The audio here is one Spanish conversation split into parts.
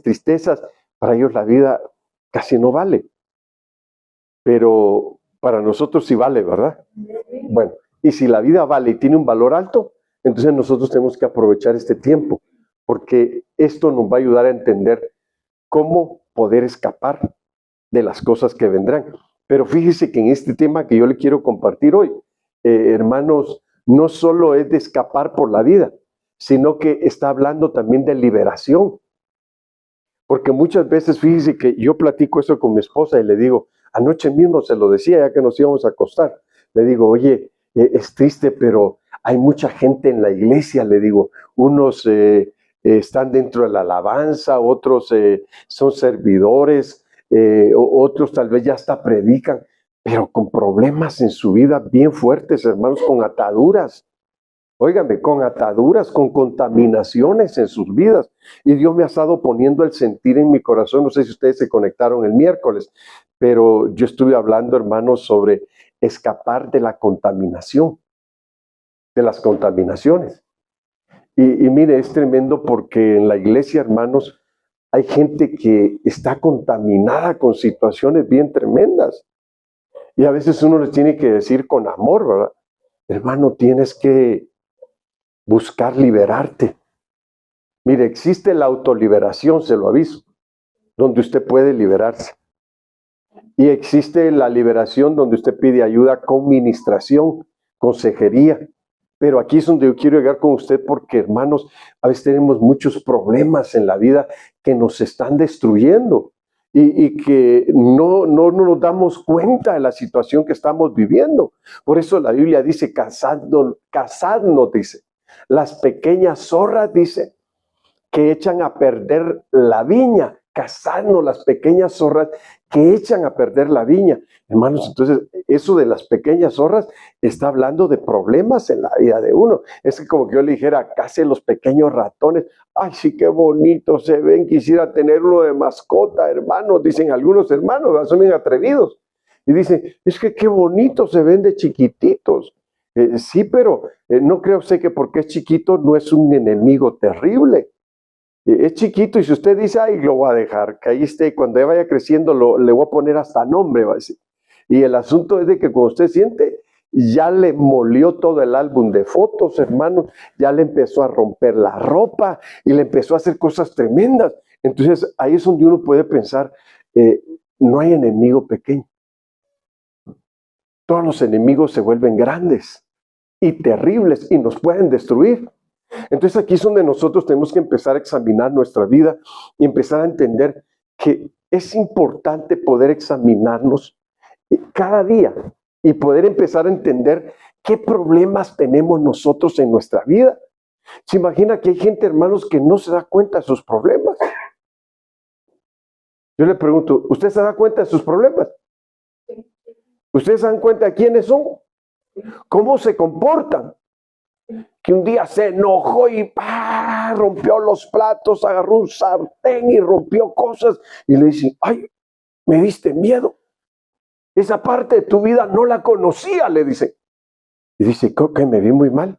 tristezas, para ellos la vida casi no vale. Pero para nosotros sí vale, ¿verdad? Bueno, y si la vida vale y tiene un valor alto, entonces nosotros tenemos que aprovechar este tiempo, porque esto nos va a ayudar a entender cómo poder escapar de las cosas que vendrán. Pero fíjese que en este tema que yo le quiero compartir hoy, hermanos, no solo es de escapar por la vida, sino que está hablando también de liberación. Porque muchas veces, fíjese que yo platico eso con mi esposa y le digo, anoche mismo se lo decía ya que nos íbamos a acostar, le digo, oye, es triste, pero hay mucha gente en la iglesia, le digo, unos están dentro de la alabanza, otros son servidores, otros tal vez ya hasta predican, pero con problemas en su vida bien fuertes, hermanos, con ataduras. Óigame, con ataduras, con contaminaciones en sus vidas. Y Dios me ha estado poniendo el sentir en mi corazón. No sé si ustedes se conectaron el miércoles, pero yo estuve hablando, hermanos, sobre escapar de la contaminación, de las contaminaciones. Y mire, es tremendo porque en la iglesia, hermanos, hay gente que está contaminada con situaciones bien tremendas. Y a veces uno les tiene que decir con amor, ¿verdad? Hermano, tienes que buscar liberarte. Mire, existe la autoliberación, se lo aviso, donde usted puede liberarse. Y existe la liberación donde usted pide ayuda con ministración, consejería. Pero aquí es donde yo quiero llegar con usted porque, hermanos, a veces tenemos muchos problemas en la vida que nos están destruyendo y que no nos damos cuenta de la situación que estamos viviendo. Por eso la Biblia dice, casadnos, dice. Las pequeñas zorras, dice, que echan a perder la viña. Cazadnos, las pequeñas zorras que echan a perder la viña. Hermanos, entonces, eso de las pequeñas zorras está hablando de problemas en la vida de uno. Es que como que yo le dijera, cace los pequeños ratones. Ay, sí, qué bonito se ven. Quisiera tener uno de mascota, hermanos. Dicen algunos hermanos, son bien atrevidos. Y dicen, es que qué bonito se ven de chiquititos. Sí, pero no cree usted que porque es chiquito no es un enemigo terrible. Es chiquito y si usted dice, ay, lo voy a dejar, que ahí esté, cuando él vaya creciendo le voy a poner hasta nombre, va a decir. Y el asunto es de que cuando usted siente, ya le molió todo el álbum de fotos, hermanos, ya le empezó a romper la ropa y le empezó a hacer cosas tremendas. Entonces ahí es donde uno puede pensar, no hay enemigo pequeño. Todos los enemigos se vuelven grandes y terribles y nos pueden destruir. Entonces aquí es donde nosotros tenemos que empezar a examinar nuestra vida y empezar a entender que es importante poder examinarnos cada día y poder empezar a entender qué problemas tenemos nosotros en nuestra vida. ¿Se imagina que hay gente, hermanos, que no se da cuenta de sus problemas? Yo le pregunto, ¿usted se da cuenta de sus problemas? ¿Ustedes se dan cuenta de quiénes son? ¿Cómo se comportan? Que un día se enojó y rompió los platos, agarró un sartén y rompió cosas. Y le dice, ay, me diste miedo. Esa parte de tu vida no la conocía, le dice. Y dice, creo que me vi muy mal.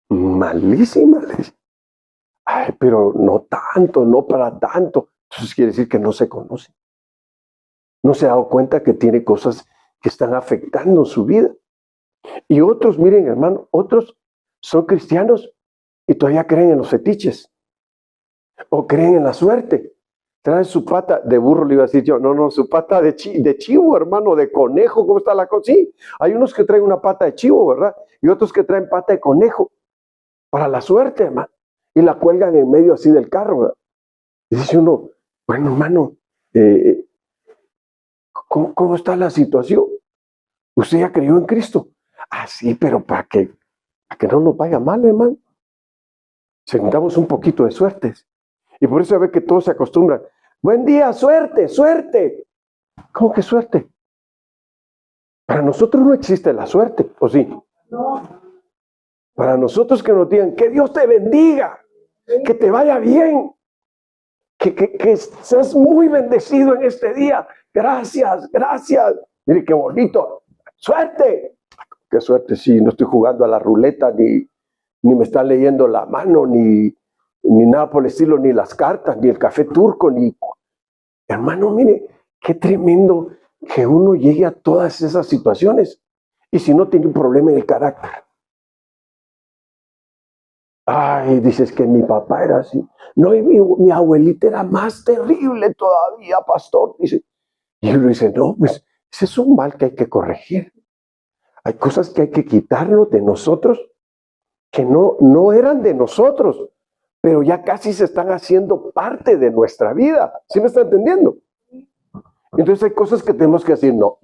Malísima, le dice. Ay, pero no tanto, no para tanto. Entonces quiere decir que no se conoce. No se ha dado cuenta que tiene cosas que están afectando su vida. Y otros, miren, hermano, otros son cristianos y todavía creen en los fetiches o creen en la suerte. Traen su pata de burro, le iba a decir yo, no, su pata de chivo, hermano, de conejo, ¿cómo está la cosa? Sí, hay unos que traen una pata de chivo, ¿verdad? Y otros que traen pata de conejo para la suerte, hermano, y la cuelgan en medio así del carro, ¿verdad? Y dice uno, bueno, hermano, ¿cómo está la situación? ¿Usted ya creyó en Cristo? Ah, sí, pero para que no nos vaya mal, hermano. Sentamos un poquito de suerte. Y por eso ve que todos se acostumbran. Buen día, suerte, suerte. ¿Cómo que suerte? Para nosotros no existe la suerte, ¿o sí? No. Para nosotros que nos digan, que Dios te bendiga, que te vaya bien, que seas muy bendecido en este día. Gracias, gracias. Mire qué bonito. Suerte. Qué suerte, sí, no estoy jugando a la ruleta, ni me está leyendo la mano, ni ni nada por el estilo, ni las cartas, ni el café turco, ni... Hermano, mire, qué tremendo que uno llegue a todas esas situaciones. Y si no tiene un problema en el carácter. Ay, dices que mi papá era así. No, y mi abuelita era más terrible todavía, pastor. Dice. Y uno dice, no, pues ese es un mal que hay que corregir. Hay cosas que hay que quitarlo de nosotros, que no eran de nosotros, pero ya casi se están haciendo parte de nuestra vida. ¿Sí me está entendiendo? Entonces hay cosas que tenemos que decir, no,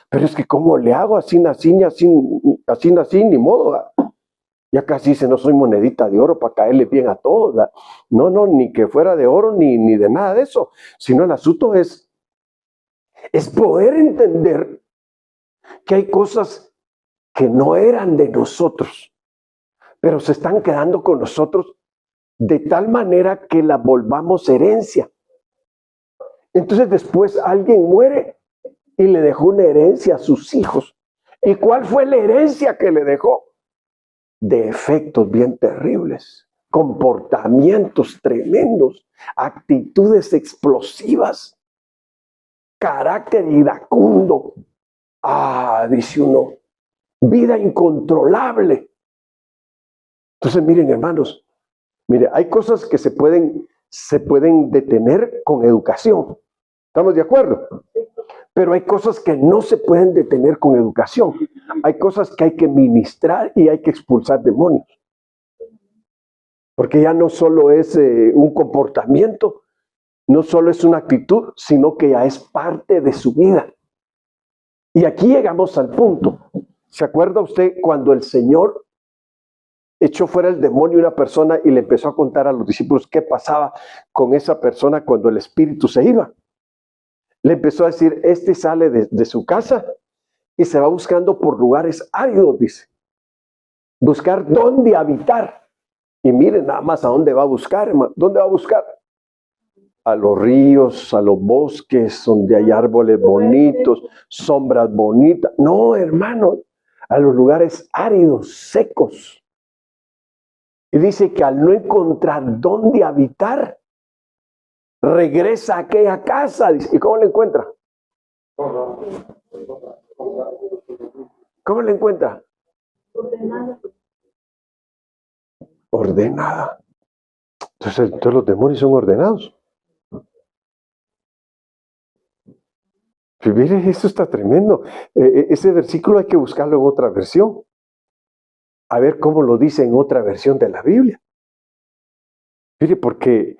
pero es que ¿cómo le hago? Así nací, ni modo. ¿Verdad? Ya casi dice, no soy monedita de oro para caerle bien a todos. ¿Verdad? No, ni que fuera de oro, ni de nada de eso. Sino el asunto es poder entender que hay cosas que no eran de nosotros, pero se están quedando con nosotros de tal manera que la volvamos herencia. Entonces después alguien muere y le dejó una herencia a sus hijos. ¿Y cuál fue la herencia que le dejó? Defectos bien terribles, comportamientos tremendos, actitudes explosivas, carácter iracundo. Dice uno, vida incontrolable. Entonces miren, hermanos, mire, hay cosas que se pueden detener con educación. ¿Estamos de acuerdo? Pero hay cosas que no se pueden detener con educación. Hay cosas que hay que ministrar y hay que expulsar demonios. Porque ya no solo es un comportamiento, no solo es una actitud, sino que ya es parte de su vida. Y aquí llegamos al punto. ¿Se acuerda usted cuando el Señor echó fuera el demonio de una persona y le empezó a contar a los discípulos qué pasaba con esa persona cuando el espíritu se iba? Le empezó a decir, este sale de su casa y se va buscando por lugares áridos, dice. Buscar dónde habitar. Y miren nada más a dónde va a buscar, hermano. ¿Dónde va a buscar? A los ríos, a los bosques, donde hay árboles bonitos, sombras bonitas. No, hermano, a los lugares áridos, secos. Y dice que al no encontrar dónde habitar, regresa a aquella casa. ¿Y cómo la encuentra? ¿Cómo la encuentra? Ordenada. Entonces los demonios son ordenados. Mire, esto está tremendo. Ese versículo hay que buscarlo en otra versión. A ver cómo lo dice en otra versión de la Biblia. Mire, porque,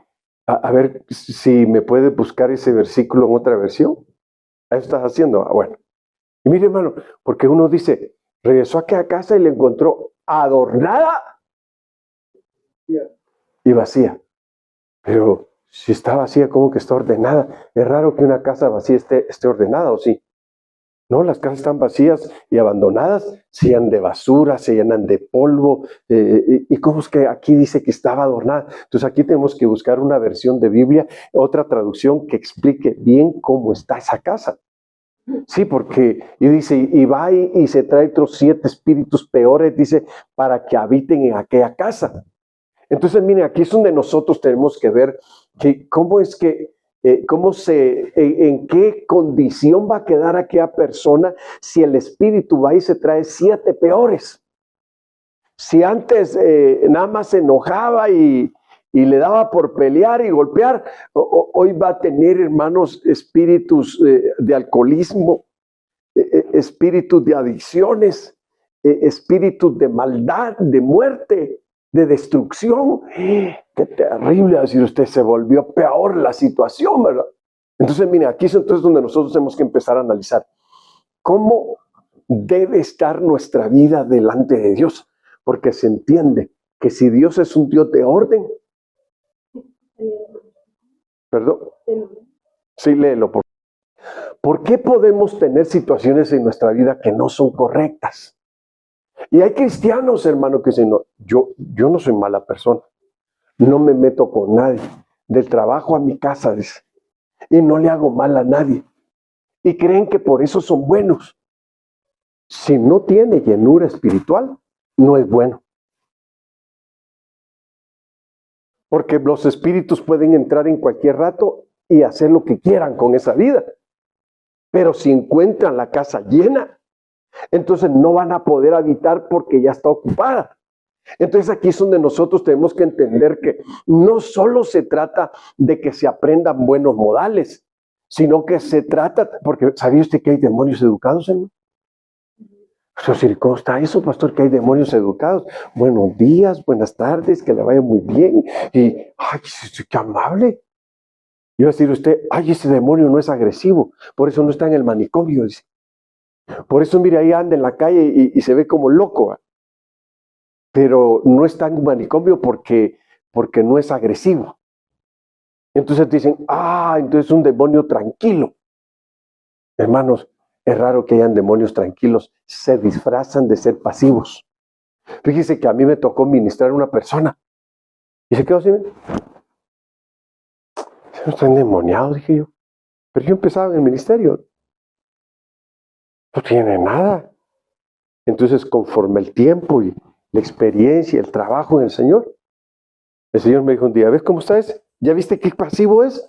a ver si me puede buscar ese versículo en otra versión. ¿Eso estás haciendo? Bueno. Y mire, hermano, porque uno dice, regresó aquí a casa y la encontró adornada y vacía. Pero si está vacía, ¿cómo que está ordenada? Es raro que una casa vacía esté ordenada, ¿o sí? No, las casas están vacías y abandonadas, se llenan de basura, se llenan de polvo. ¿Y cómo es que aquí dice que estaba adornada? Entonces aquí tenemos que buscar una versión de Biblia, otra traducción que explique bien cómo está esa casa. Sí, porque, y dice, y va y se trae otros 7 espíritus peores, dice, para que habiten en aquella casa. Entonces, miren, aquí es donde nosotros tenemos que ver que cómo es que, en qué condición va a quedar aquella persona si el espíritu va y se trae 7 peores. Si antes nada más se enojaba y le daba por pelear y golpear, hoy va a tener, hermanos, espíritus de alcoholismo, espíritus de adicciones, espíritus de maldad, de muerte, de destrucción. Qué terrible, decir usted, se volvió peor la situación, ¿verdad? Entonces, mire, aquí es entonces donde nosotros tenemos que empezar a analizar cómo debe estar nuestra vida delante de Dios, porque se entiende que si Dios es un Dios de orden, perdón, sí, léelo, por favor. ¿Por qué podemos tener situaciones en nuestra vida que no son correctas? Y hay cristianos, hermano, que dicen, no, yo no soy mala persona, no me meto con nadie, del trabajo a mi casa, dice, y no le hago mal a nadie. Y creen que por eso son buenos. Si no tiene llenura espiritual, no es bueno. porque los espíritus pueden entrar en cualquier rato y hacer lo que quieran con esa vida. Pero si encuentran la casa llena, entonces no van a poder habitar porque ya está ocupada. Entonces aquí es donde nosotros tenemos que entender que no solo se trata de que se aprendan buenos modales, sino que se trata, porque ¿sabía usted que hay demonios educados, hermano? ¿Cómo está eso, pastor, que hay demonios educados? Buenos días, buenas tardes, que le vaya muy bien. Y, ay, qué amable. Y va a decir usted, ay, ese demonio no es agresivo, por eso no está en el manicomio, dice. Por eso, mire, ahí anda en la calle y se ve como loco, ¿eh? Pero no está en un manicomio porque no es agresivo. Entonces dicen, entonces es un demonio tranquilo. Hermanos, es raro que hayan demonios tranquilos, se disfrazan de ser pasivos. Fíjese que a mí me tocó ministrar a una persona y se quedó así, no está endemoniado, dije yo. Pero yo empezaba en el ministerio, no tiene nada. Entonces, conforme el tiempo y la experiencia, el trabajo en el Señor me dijo un día, ¿ves cómo está ese? ¿Ya viste qué pasivo es?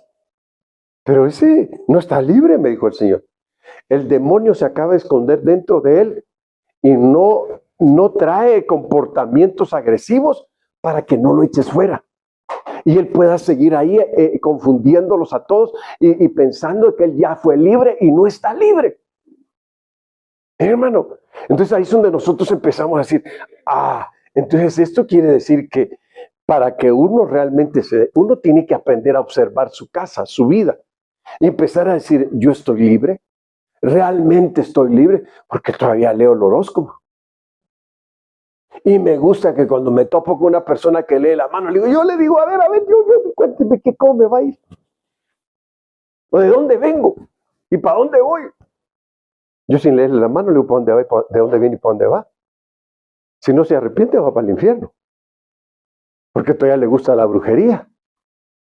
Pero ese no está libre, me dijo el Señor. El demonio se acaba de esconder dentro de él y no trae comportamientos agresivos para que no lo eches fuera. Y él pueda seguir ahí confundiéndolos a todos y pensando que él ya fue libre y no está libre. Hermano, entonces ahí es donde nosotros empezamos a decir, entonces esto quiere decir que para que uno realmente uno tiene que aprender a observar su casa, su vida, y empezar a decir, yo estoy libre, realmente estoy libre, porque todavía leo el horóscopo. Y me gusta que cuando me topo con una persona que lee la mano, yo le digo, a ver, cuénteme cómo me va a ir. ¿O de dónde vengo? ¿Y para dónde voy? Yo sin leerle la mano le digo, ¿para dónde va? ¿De dónde viene y para dónde va? Si no se arrepiente, va para el infierno. Porque todavía le gusta la brujería.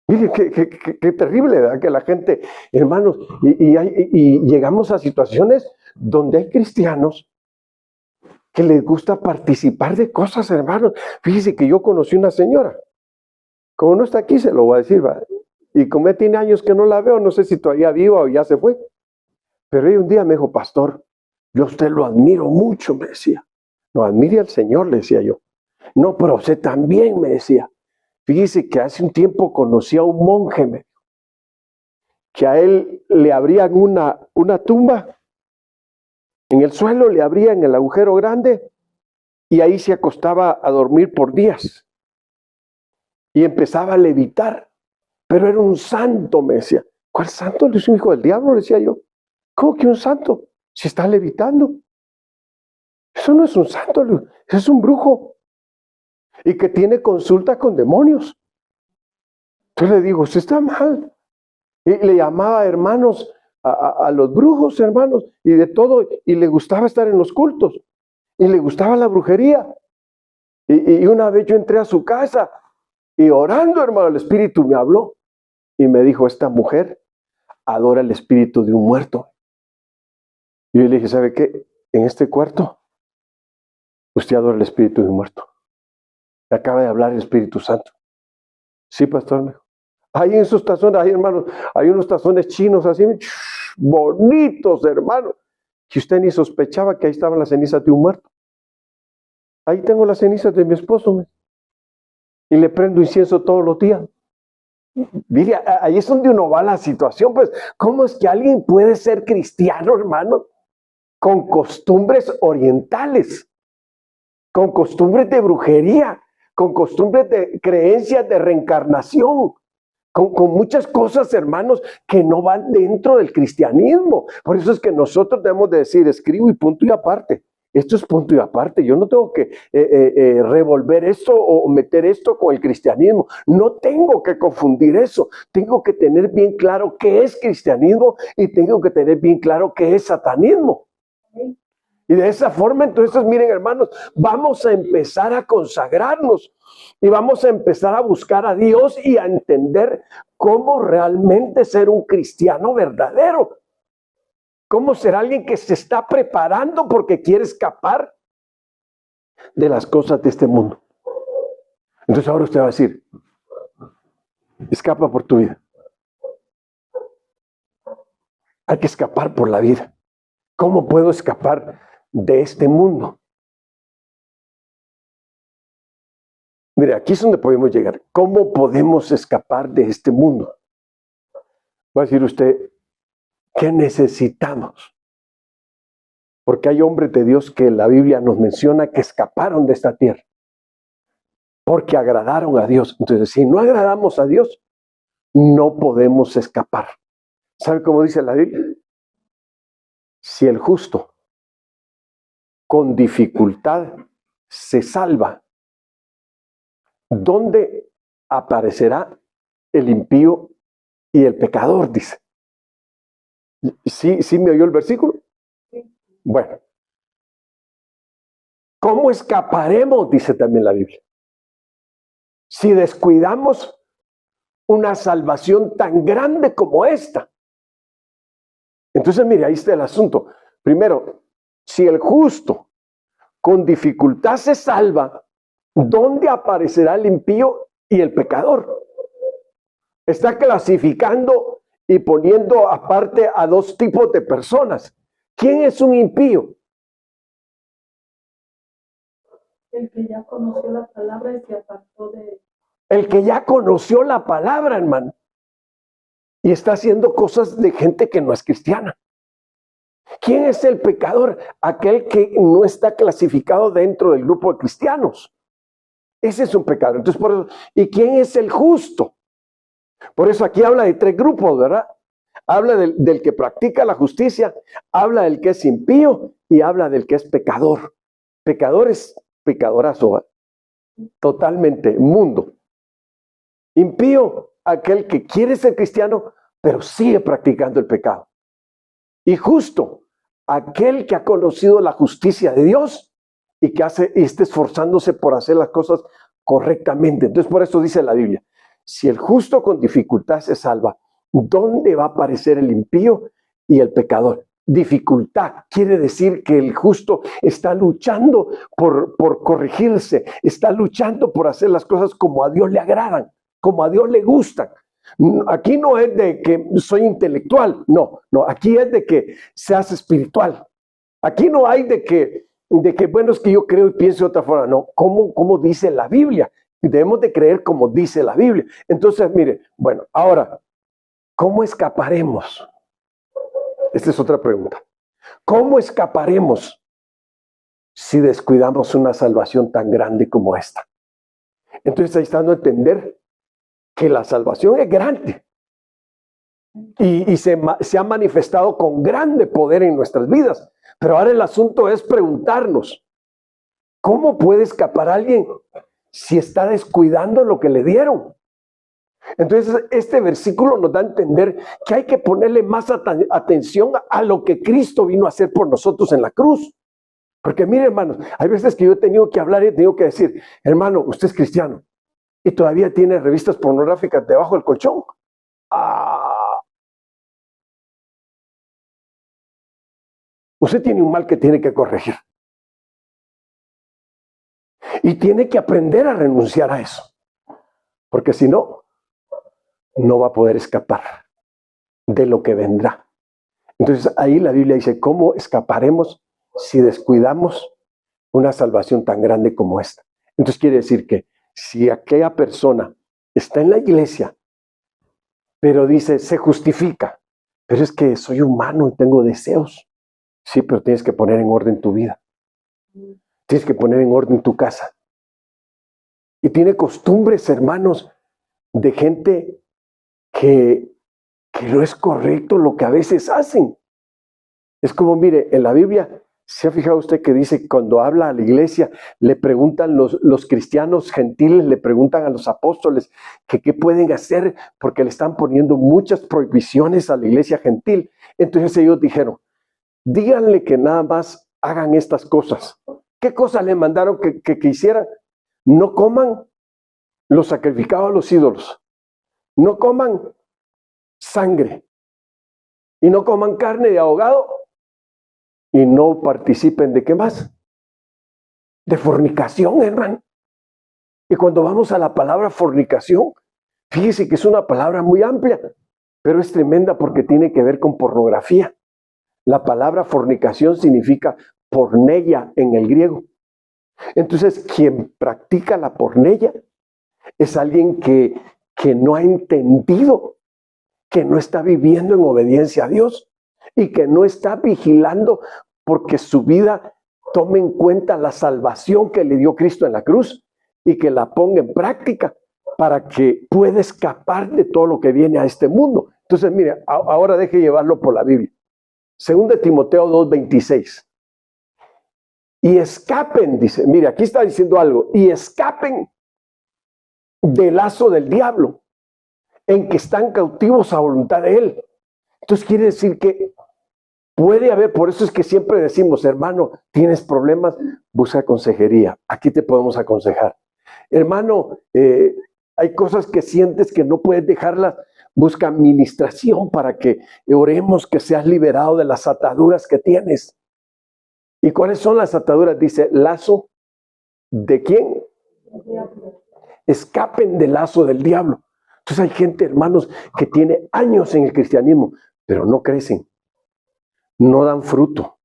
Miren, qué terrible, ¿verdad? Que la gente, hermanos, y llegamos a situaciones donde hay cristianos que les gusta participar de cosas, hermanos. Fíjese que yo conocí una señora. Como no está aquí, se lo voy a decir, ¿va? Y como ya tiene años que no la veo, no sé si todavía viva o ya se fue. Pero ella un día me dijo, pastor, yo a usted lo admiro mucho, me decía. No, admire al Señor, le decía yo. No, pero usted también, me decía. Fíjese que hace un tiempo conocí a un monje, que a él le abrían una tumba, en el suelo le abrían el agujero grande y ahí se acostaba a dormir por días. Y empezaba a levitar, pero era un santo, me decía. ¿Cuál santo? Es un hijo del diablo, le decía yo. ¿Cómo que un santo? Si está levitando. Eso no es un santo, eso es un brujo. Y que tiene consulta con demonios. Entonces le digo, usted está mal. Y le llamaba hermanos a los brujos, hermanos, y de todo, y le gustaba estar en los cultos, y le gustaba la brujería. Y una vez yo entré a su casa, y orando, hermano, el espíritu me habló, y me dijo, esta mujer adora el espíritu de un muerto. Y yo le dije, ¿sabe qué? En este cuarto, usted adora el espíritu de un muerto. Me acaba de hablar el Espíritu Santo. Sí, pastor, me dijo. Ahí en esos tazones, ahí, hermanos, hay unos tazones chinos así, bonitos, hermano, que usted ni sospechaba que ahí estaban las cenizas de un muerto. Ahí tengo las cenizas de mi esposo, y le prendo incienso todos los días. Mire, ahí es donde uno va a la situación, pues, ¿cómo es que alguien puede ser cristiano, hermano, con costumbres orientales, con costumbres de brujería, con costumbres de creencias de reencarnación, con muchas cosas, hermanos, que no van dentro del cristianismo? Por eso es que nosotros debemos de decir, escribo y punto y aparte. Esto es punto y aparte. Yo no tengo que revolver esto o meter esto con el cristianismo. No tengo que confundir eso. Tengo que tener bien claro qué es cristianismo y tengo que tener bien claro qué es satanismo. Y de esa forma, entonces, miren, hermanos, vamos a empezar a consagrarnos y vamos a empezar a buscar a Dios y a entender cómo realmente ser un cristiano verdadero. Cómo ser alguien que se está preparando porque quiere escapar de las cosas de este mundo. Entonces ahora usted va a decir, Escapa por tu vida. Hay que escapar por la vida. ¿Cómo puedo escapar de este mundo? Mire, aquí es donde podemos llegar. ¿Cómo podemos escapar de este mundo? Va a decir usted, ¿qué necesitamos? Porque hay hombres de Dios que la Biblia nos menciona que escaparon de esta tierra. Porque agradaron a Dios. Entonces, si no agradamos a Dios, no podemos escapar. ¿Sabe cómo dice la Biblia? Si el justo con dificultad se salva, ¿dónde aparecerá el impío y el pecador? Dice. ¿Sí me oyó el versículo? Bueno. ¿Cómo escaparemos? Dice también la Biblia. Si descuidamos una salvación tan grande como esta. Entonces, mire, ahí está el asunto. Primero, si el justo con dificultad se salva, ¿dónde aparecerá el impío y el pecador? Está clasificando y poniendo aparte a dos tipos de personas. ¿Quién es un impío? El que ya conoció la palabra y se apartó de... El que ya conoció la palabra, hermano. Y está haciendo cosas de gente que no es cristiana. ¿Quién es el pecador? Aquel que no está clasificado dentro del grupo de cristianos. Ese es un pecador. Entonces, por eso, ¿y quién es el justo? Por eso aquí habla de tres grupos, ¿verdad? Habla del que practica la justicia, habla del que es impío y habla del que es pecador. Pecador es pecadorazo, ¿eh? Totalmente mundo. Impío, aquel que quiere ser cristiano, pero sigue practicando el pecado. Y justo, aquel que ha conocido la justicia de Dios y que está esforzándose por hacer las cosas correctamente. Entonces, por eso dice la Biblia, si el justo con dificultad se salva, ¿dónde va a aparecer el impío y el pecador? Dificultad quiere decir que el justo está luchando por corregirse, está luchando por hacer las cosas como a Dios le agradan, como a Dios le gustan. Aquí no es de que soy intelectual, no, aquí es de que seas espiritual. Aquí no hay de que bueno, es que yo creo y pienso de otra forma, no, ¿cómo dice la Biblia? Debemos de creer como dice la Biblia. Entonces, mire, bueno, ahora, ¿cómo escaparemos? Esta es otra pregunta. ¿Cómo escaparemos si descuidamos una salvación tan grande como esta? Entonces ahí está dando a entender que la salvación es grande y se ha manifestado con grande poder en nuestras vidas. Pero ahora el asunto es preguntarnos, ¿cómo puede escapar alguien si está descuidando lo que le dieron? Entonces este versículo nos da a entender que hay que ponerle más atención a lo que Cristo vino a hacer por nosotros en la cruz. Porque mire, hermanos, hay veces que yo he tenido que hablar y he tenido que decir, hermano, usted es cristiano y todavía tiene revistas pornográficas debajo del colchón. Usted tiene un mal que tiene que corregir. Y tiene que aprender a renunciar a eso. Porque si no, no va a poder escapar de lo que vendrá. Entonces ahí la Biblia dice, ¿cómo escaparemos si descuidamos una salvación tan grande como esta? Entonces quiere decir que si aquella persona está en la iglesia, pero dice, se justifica, pero es que soy humano y tengo deseos. Sí, pero tienes que poner en orden tu vida. Tienes que poner en orden tu casa. Y tiene costumbres, hermanos, de gente que no es correcto lo que a veces hacen. Es como, mire, en la Biblia, ¿se ha fijado usted que dice cuando habla a la iglesia, le preguntan los cristianos gentiles, le preguntan a los apóstoles que qué pueden hacer porque le están poniendo muchas prohibiciones a la iglesia gentil? Entonces ellos dijeron, díganle que nada más hagan estas cosas. ¿Qué cosas le mandaron que hicieran? No coman lo sacrificado a los ídolos. No coman sangre. Y no coman carne de ahogado. Y no participen de ¿qué más? De fornicación, hermano. Y cuando vamos a la palabra fornicación, Fíjese que es una palabra muy amplia, pero es tremenda porque tiene que ver con pornografía. La palabra fornicación significa porneia en el griego. Entonces, quien practica la porneia es alguien que no ha entendido, que no está viviendo en obediencia a Dios y que no está vigilando porque su vida tome en cuenta la salvación que le dio Cristo en la cruz y que la ponga en práctica para que pueda escapar de todo lo que viene a este mundo. Entonces, mire, ahora deje llevarlo por la Biblia. 2 Timoteo 2:26. Y escapen, dice, mire, aquí está diciendo algo, y escapen del lazo del diablo, en que están cautivos a voluntad de él. Entonces quiere decir que puede haber, por eso es que siempre decimos, hermano, tienes problemas, busca consejería, aquí te podemos aconsejar. Hermano, hay cosas que sientes que no puedes dejarlas, busca administración para que oremos que seas liberado de las ataduras que tienes. ¿Y cuáles son las ataduras? Dice, lazo ¿de quién? Escapen del lazo del diablo. Entonces hay gente, hermanos, que tiene años en el cristianismo, pero no crecen, no dan fruto,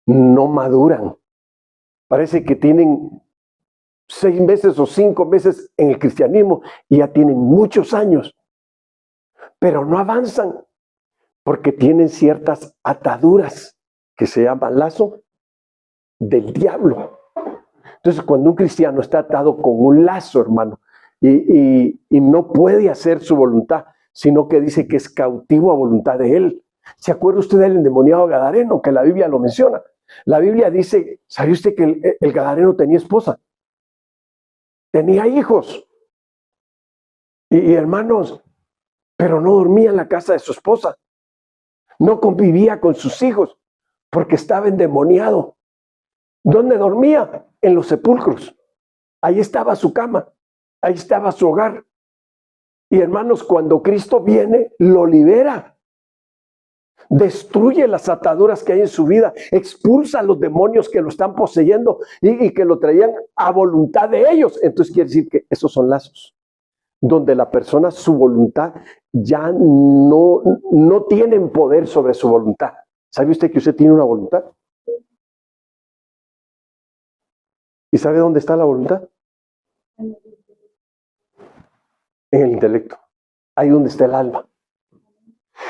no maduran. Parece que tienen 6 meses o 5 meses en el cristianismo y ya tienen muchos años, pero no avanzan porque tienen ciertas ataduras que se llaman lazo del diablo. Entonces, cuando un cristiano está atado con un lazo, hermano, y no puede hacer su voluntad, sino que dice que es cautivo a voluntad de él. ¿Se acuerda usted del endemoniado gadareno, que la Biblia lo menciona? La Biblia dice, ¿sabe usted que el gadareno tenía esposa? Tenía hijos. Y hermanos, pero no dormía en la casa de su esposa. No convivía con sus hijos porque estaba endemoniado. ¿Dónde dormía? En los sepulcros. Ahí estaba su cama, ahí estaba su hogar. Y hermanos, cuando Cristo viene, lo libera. Destruye las ataduras que hay en su vida, expulsa a los demonios que lo están poseyendo y que lo traían a voluntad de ellos. Entonces quiere decir que esos son lazos, donde la persona, su voluntad, ya no tienen poder sobre su voluntad. ¿Sabe usted que usted tiene una voluntad? ¿Y sabe dónde está la voluntad? En el intelecto. Ahí donde está el alma.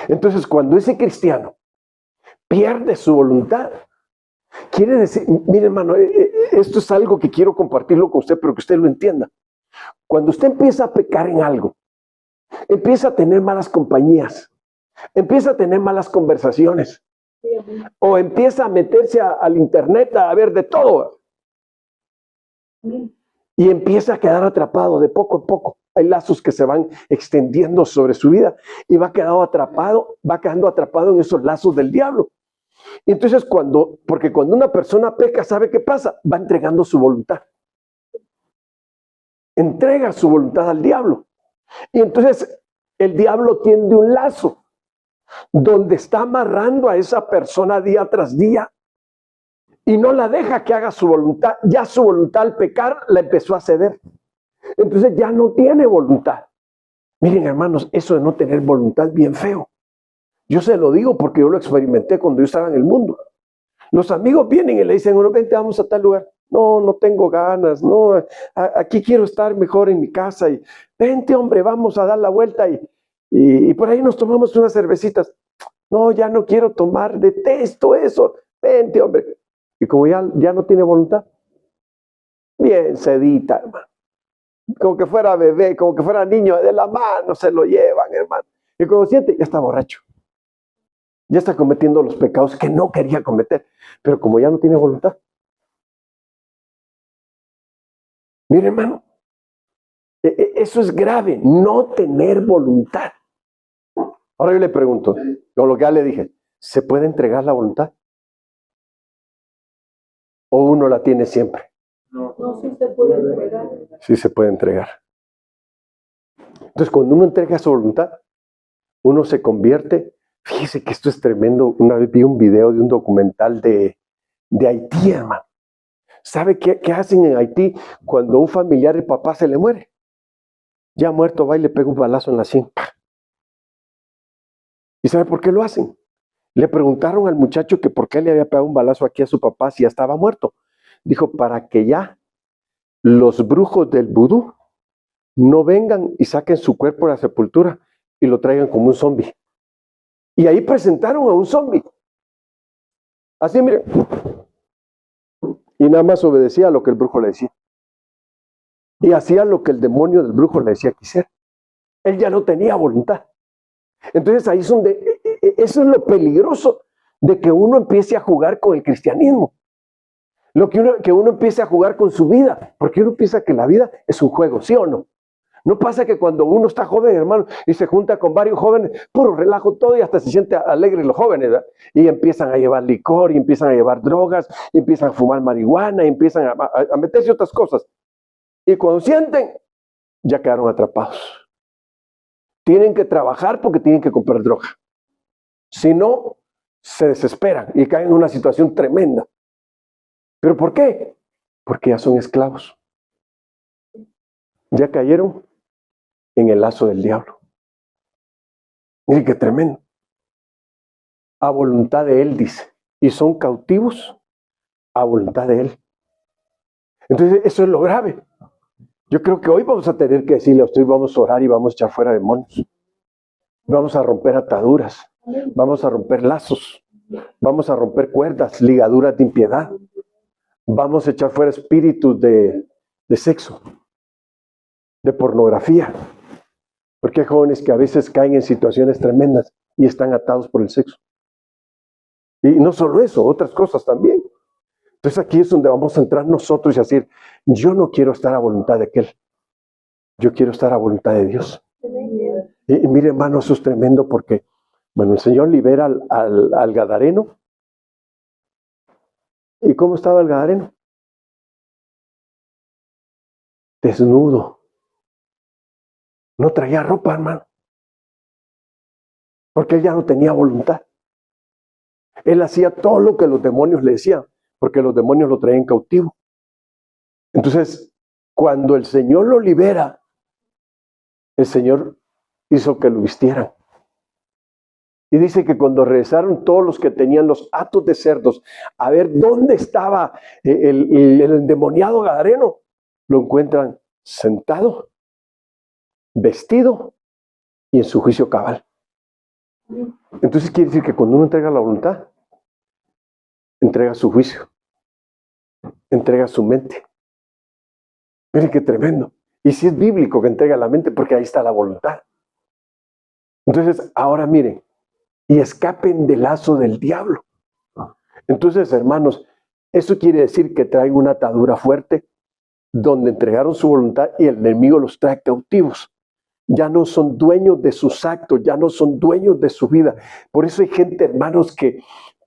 Entonces, cuando ese cristiano pierde su voluntad, quiere decir, mire hermano, esto es algo que quiero compartirlo con usted, pero que usted lo entienda. Cuando usted empieza a pecar en algo, empieza a tener malas compañías, empieza a tener malas conversaciones, o empieza a meterse al internet a ver de todo, y empieza a quedar atrapado de poco a poco. Hay lazos que se van extendiendo sobre su vida y va quedando atrapado en esos lazos del diablo. Y entonces porque cuando una persona peca, ¿sabe qué pasa? Va entregando su voluntad. Entrega su voluntad al diablo. Y entonces el diablo tiende un lazo donde está amarrando a esa persona día tras día y no la deja que haga su voluntad. Ya su voluntad al pecar la empezó a ceder. Entonces ya no tiene voluntad. Miren, hermanos, eso de no tener voluntad es bien feo. Yo se lo digo porque yo lo experimenté cuando yo estaba en el mundo. Los amigos vienen y le dicen, bueno, vente, vamos a tal lugar. No tengo ganas, no, aquí quiero estar mejor en mi casa. Y vente, hombre, vamos a dar la vuelta y por ahí nos tomamos unas cervecitas. No, ya no quiero tomar, detesto eso. Vente, hombre. Y como ya no tiene voluntad, bien sedita, hermano. Como que fuera bebé, como que fuera niño, de la mano se lo llevan, hermano. Y cuando siente, ya está borracho. Ya está cometiendo los pecados que no quería cometer. Pero como ya no tiene voluntad. Mire, hermano, eso es grave, no tener voluntad. Ahora yo le pregunto, con lo que ya le dije, ¿se puede entregar la voluntad? ¿O uno la tiene siempre? No, sí se puede entregar. Sí se puede entregar. Entonces, cuando uno entrega su voluntad, uno se convierte. Fíjese que esto es tremendo. Una vez vi un video de un documental de Haití, hermano. ¿Sabe qué hacen en Haití cuando un familiar de papá se le muere? Ya muerto, va y le pega un balazo en la sien. ¿Y sabe por qué lo hacen? Le preguntaron al muchacho que por qué le había pegado un balazo aquí a su papá si ya estaba muerto. Dijo, para que ya los brujos del vudú no vengan y saquen su cuerpo de la sepultura y lo traigan como un zombie. Y ahí presentaron a un zombie. Así, miren. Y nada más obedecía a lo que el brujo le decía. Y hacía lo que el demonio del brujo le decía que hiciera. Él ya no tenía voluntad. Entonces ahí es donde, eso es lo peligroso de que uno empiece a jugar con el cristianismo. Que uno empiece a jugar con su vida, porque uno piensa que la vida es un juego, ¿sí o no? No pasa que cuando uno está joven, hermano, y se junta con varios jóvenes, puro relajo todo y hasta se siente alegre los jóvenes, ¿verdad? Y empiezan a llevar licor, y empiezan a llevar drogas, y empiezan a fumar marihuana, y empiezan a meterse otras cosas. Y cuando sienten, ya quedaron atrapados. Tienen que trabajar porque tienen que comprar droga. Si no, se desesperan y caen en una situación tremenda. ¿Pero por qué? Porque ya son esclavos. Ya cayeron en el lazo del diablo. Miren qué tremendo. A voluntad de él, dice. Y son cautivos a voluntad de él. Entonces, eso es lo grave. Yo creo que hoy vamos a tener que decirle a usted, vamos a orar y vamos a echar fuera demonios. Vamos a romper ataduras. Vamos a romper lazos. Vamos a romper cuerdas, ligaduras de impiedad. Vamos a echar fuera espíritus de sexo, de pornografía. Porque hay jóvenes que a veces caen en situaciones tremendas y están atados por el sexo. Y no solo eso, otras cosas también. Entonces aquí es donde vamos a entrar nosotros y decir, yo no quiero estar a voluntad de aquel. Yo quiero estar a voluntad de Dios. Y mire, hermano, eso es tremendo porque, bueno, el Señor libera al gadareno. ¿Y cómo estaba el gadareno? Desnudo. No traía ropa, hermano. Porque él ya no tenía voluntad. Él hacía todo lo que los demonios le decían, porque los demonios lo traían cautivo. Entonces, cuando el Señor lo libera, el Señor hizo que lo vistieran. Y dice que cuando regresaron todos los que tenían los hatos de cerdos a ver dónde estaba el endemoniado gadareno, lo encuentran sentado, vestido y en su juicio cabal. Entonces quiere decir que cuando uno entrega la voluntad, entrega su juicio, entrega su mente. Miren qué tremendo. Y si es bíblico que entrega la mente, porque ahí está la voluntad. Entonces, ahora miren, y escapen del lazo del diablo. Entonces, hermanos, eso quiere decir que traen una atadura fuerte, donde entregaron su voluntad y el enemigo los trae cautivos. Ya no son dueños de sus actos, ya no son dueños de su vida. Por eso hay gente, hermanos, que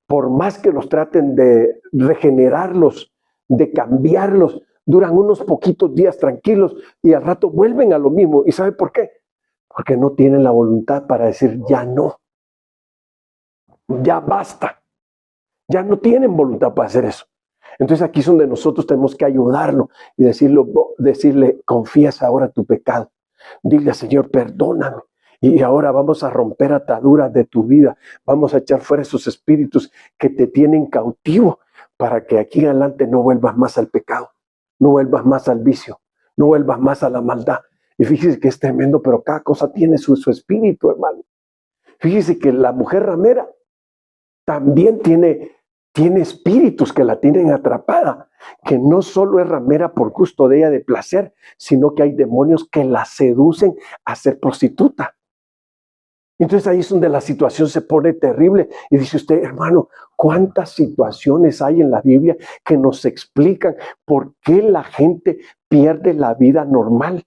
por más que los traten de regenerarlos, de cambiarlos, duran unos poquitos días tranquilos y al rato vuelven a lo mismo. ¿Y sabe por qué? Porque no tienen la voluntad para decir ya no. Ya basta. Ya no tienen voluntad para hacer eso. Entonces aquí es donde nosotros tenemos que ayudarlo y decirle, confiesa ahora tu pecado. Dile, Señor, perdóname. Y ahora vamos a romper ataduras de tu vida. Vamos a echar fuera esos espíritus que te tienen cautivo para que aquí en adelante no vuelvas más al pecado, no vuelvas más al vicio, no vuelvas más a la maldad. Y fíjese que es tremendo, pero cada cosa tiene su espíritu, hermano. Fíjese que la mujer ramera también tiene espíritus que la tienen atrapada, que no solo es ramera por gusto de ella de placer, sino que hay demonios que la seducen a ser prostituta. Entonces ahí es donde la situación se pone terrible y dice usted, hermano, ¿cuántas situaciones hay en la Biblia que nos explican por qué la gente pierde la vida normal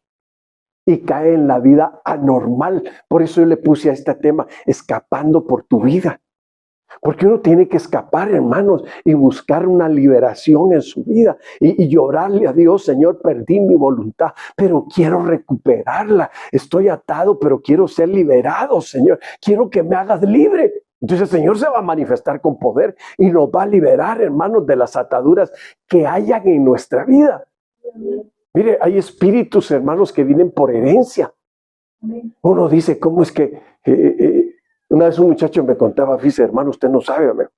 y cae en la vida anormal? Por eso yo le puse a este tema, escapando por tu vida. Porque uno tiene que escapar, hermanos, y buscar una liberación en su vida y llorarle a Dios, Señor, perdí mi voluntad, pero quiero recuperarla. Estoy atado, pero quiero ser liberado, Señor. Quiero que me hagas libre. Entonces el Señor se va a manifestar con poder y nos va a liberar, hermanos, de las ataduras que hayan en nuestra vida. Mire, hay espíritus, hermanos, que vienen por herencia. Uno dice, ¿cómo es que una vez un muchacho me contaba, dice, hermano, usted no sabe, amigo,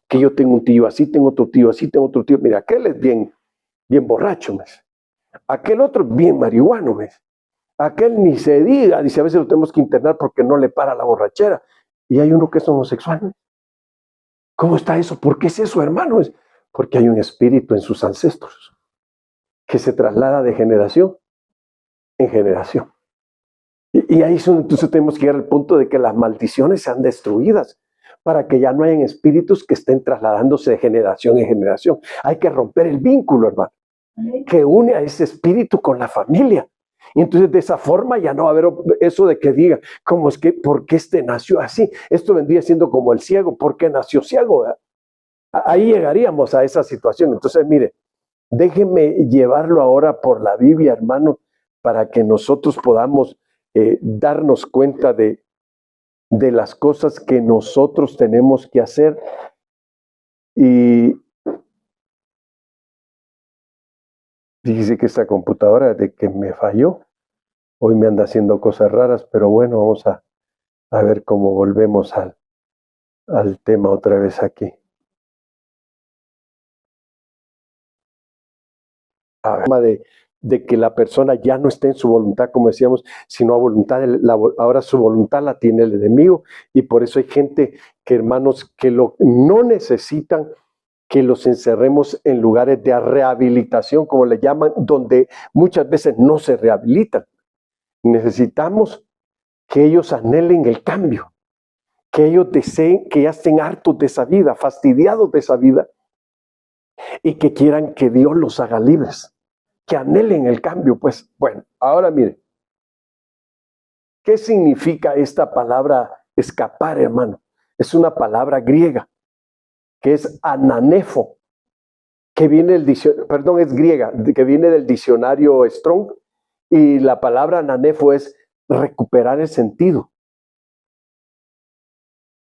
que yo tengo un tío así, tengo otro tío así, tengo otro tío. Mira, aquel es bien borracho, me dice. Aquel otro es bien marihuano, me dice. Aquel ni se diga, dice, a veces lo tenemos que internar porque no le para la borrachera. Y hay uno que es homosexual. ¿Cómo está eso? ¿Por qué es eso, hermano? Es porque hay un espíritu en sus ancestros que se traslada de generación en generación. Y ahí entonces tenemos que llegar al punto de que las maldiciones sean destruidas para que ya no hayan espíritus que estén trasladándose de generación en generación. Hay que romper el vínculo, hermano, que une a ese espíritu con la familia. Y entonces de esa forma ya no va a haber eso de que diga, ¿cómo es que, por qué este nació así? Esto vendría siendo como el ciego, ¿por qué nació ciego? Ahí llegaríamos a esa situación. Entonces, mire, déjeme llevarlo ahora por la Biblia, hermano, para que nosotros podamos darnos cuenta de las cosas que nosotros tenemos que hacer. Y dice que esta computadora de que me falló, hoy me anda haciendo cosas raras, pero bueno, vamos a ver cómo volvemos al tema otra vez aquí. De que la persona ya no esté en su voluntad, como decíamos, sino a voluntad, ahora su voluntad la tiene el enemigo, y por eso hay gente que, hermanos, que no necesitan que los encerremos en lugares de rehabilitación, como le llaman, donde muchas veces no se rehabilitan. Necesitamos que ellos anhelen el cambio, que ellos deseen, que ya estén hartos de esa vida, fastidiados de esa vida, y que quieran que Dios los haga libres, que anhelen el cambio. Pues bueno, ahora mire, ¿qué significa esta palabra escapar, hermano? Es una palabra griega, que es ananefo, que viene es griega, que viene del diccionario Strong, y la palabra ananefo es recuperar el sentido,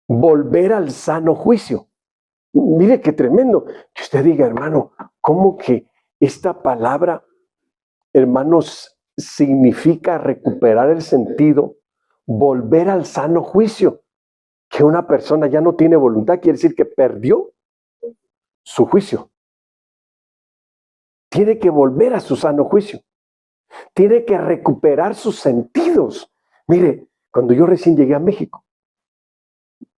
volver al sano juicio. Mire qué tremendo que usted diga, hermano, ¿cómo que esta palabra, hermanos, significa recuperar el sentido, volver al sano juicio? Que una persona ya no tiene voluntad, quiere decir que perdió su juicio. Tiene que volver a su sano juicio. Tiene que recuperar sus sentidos. Mire, cuando yo recién llegué a México,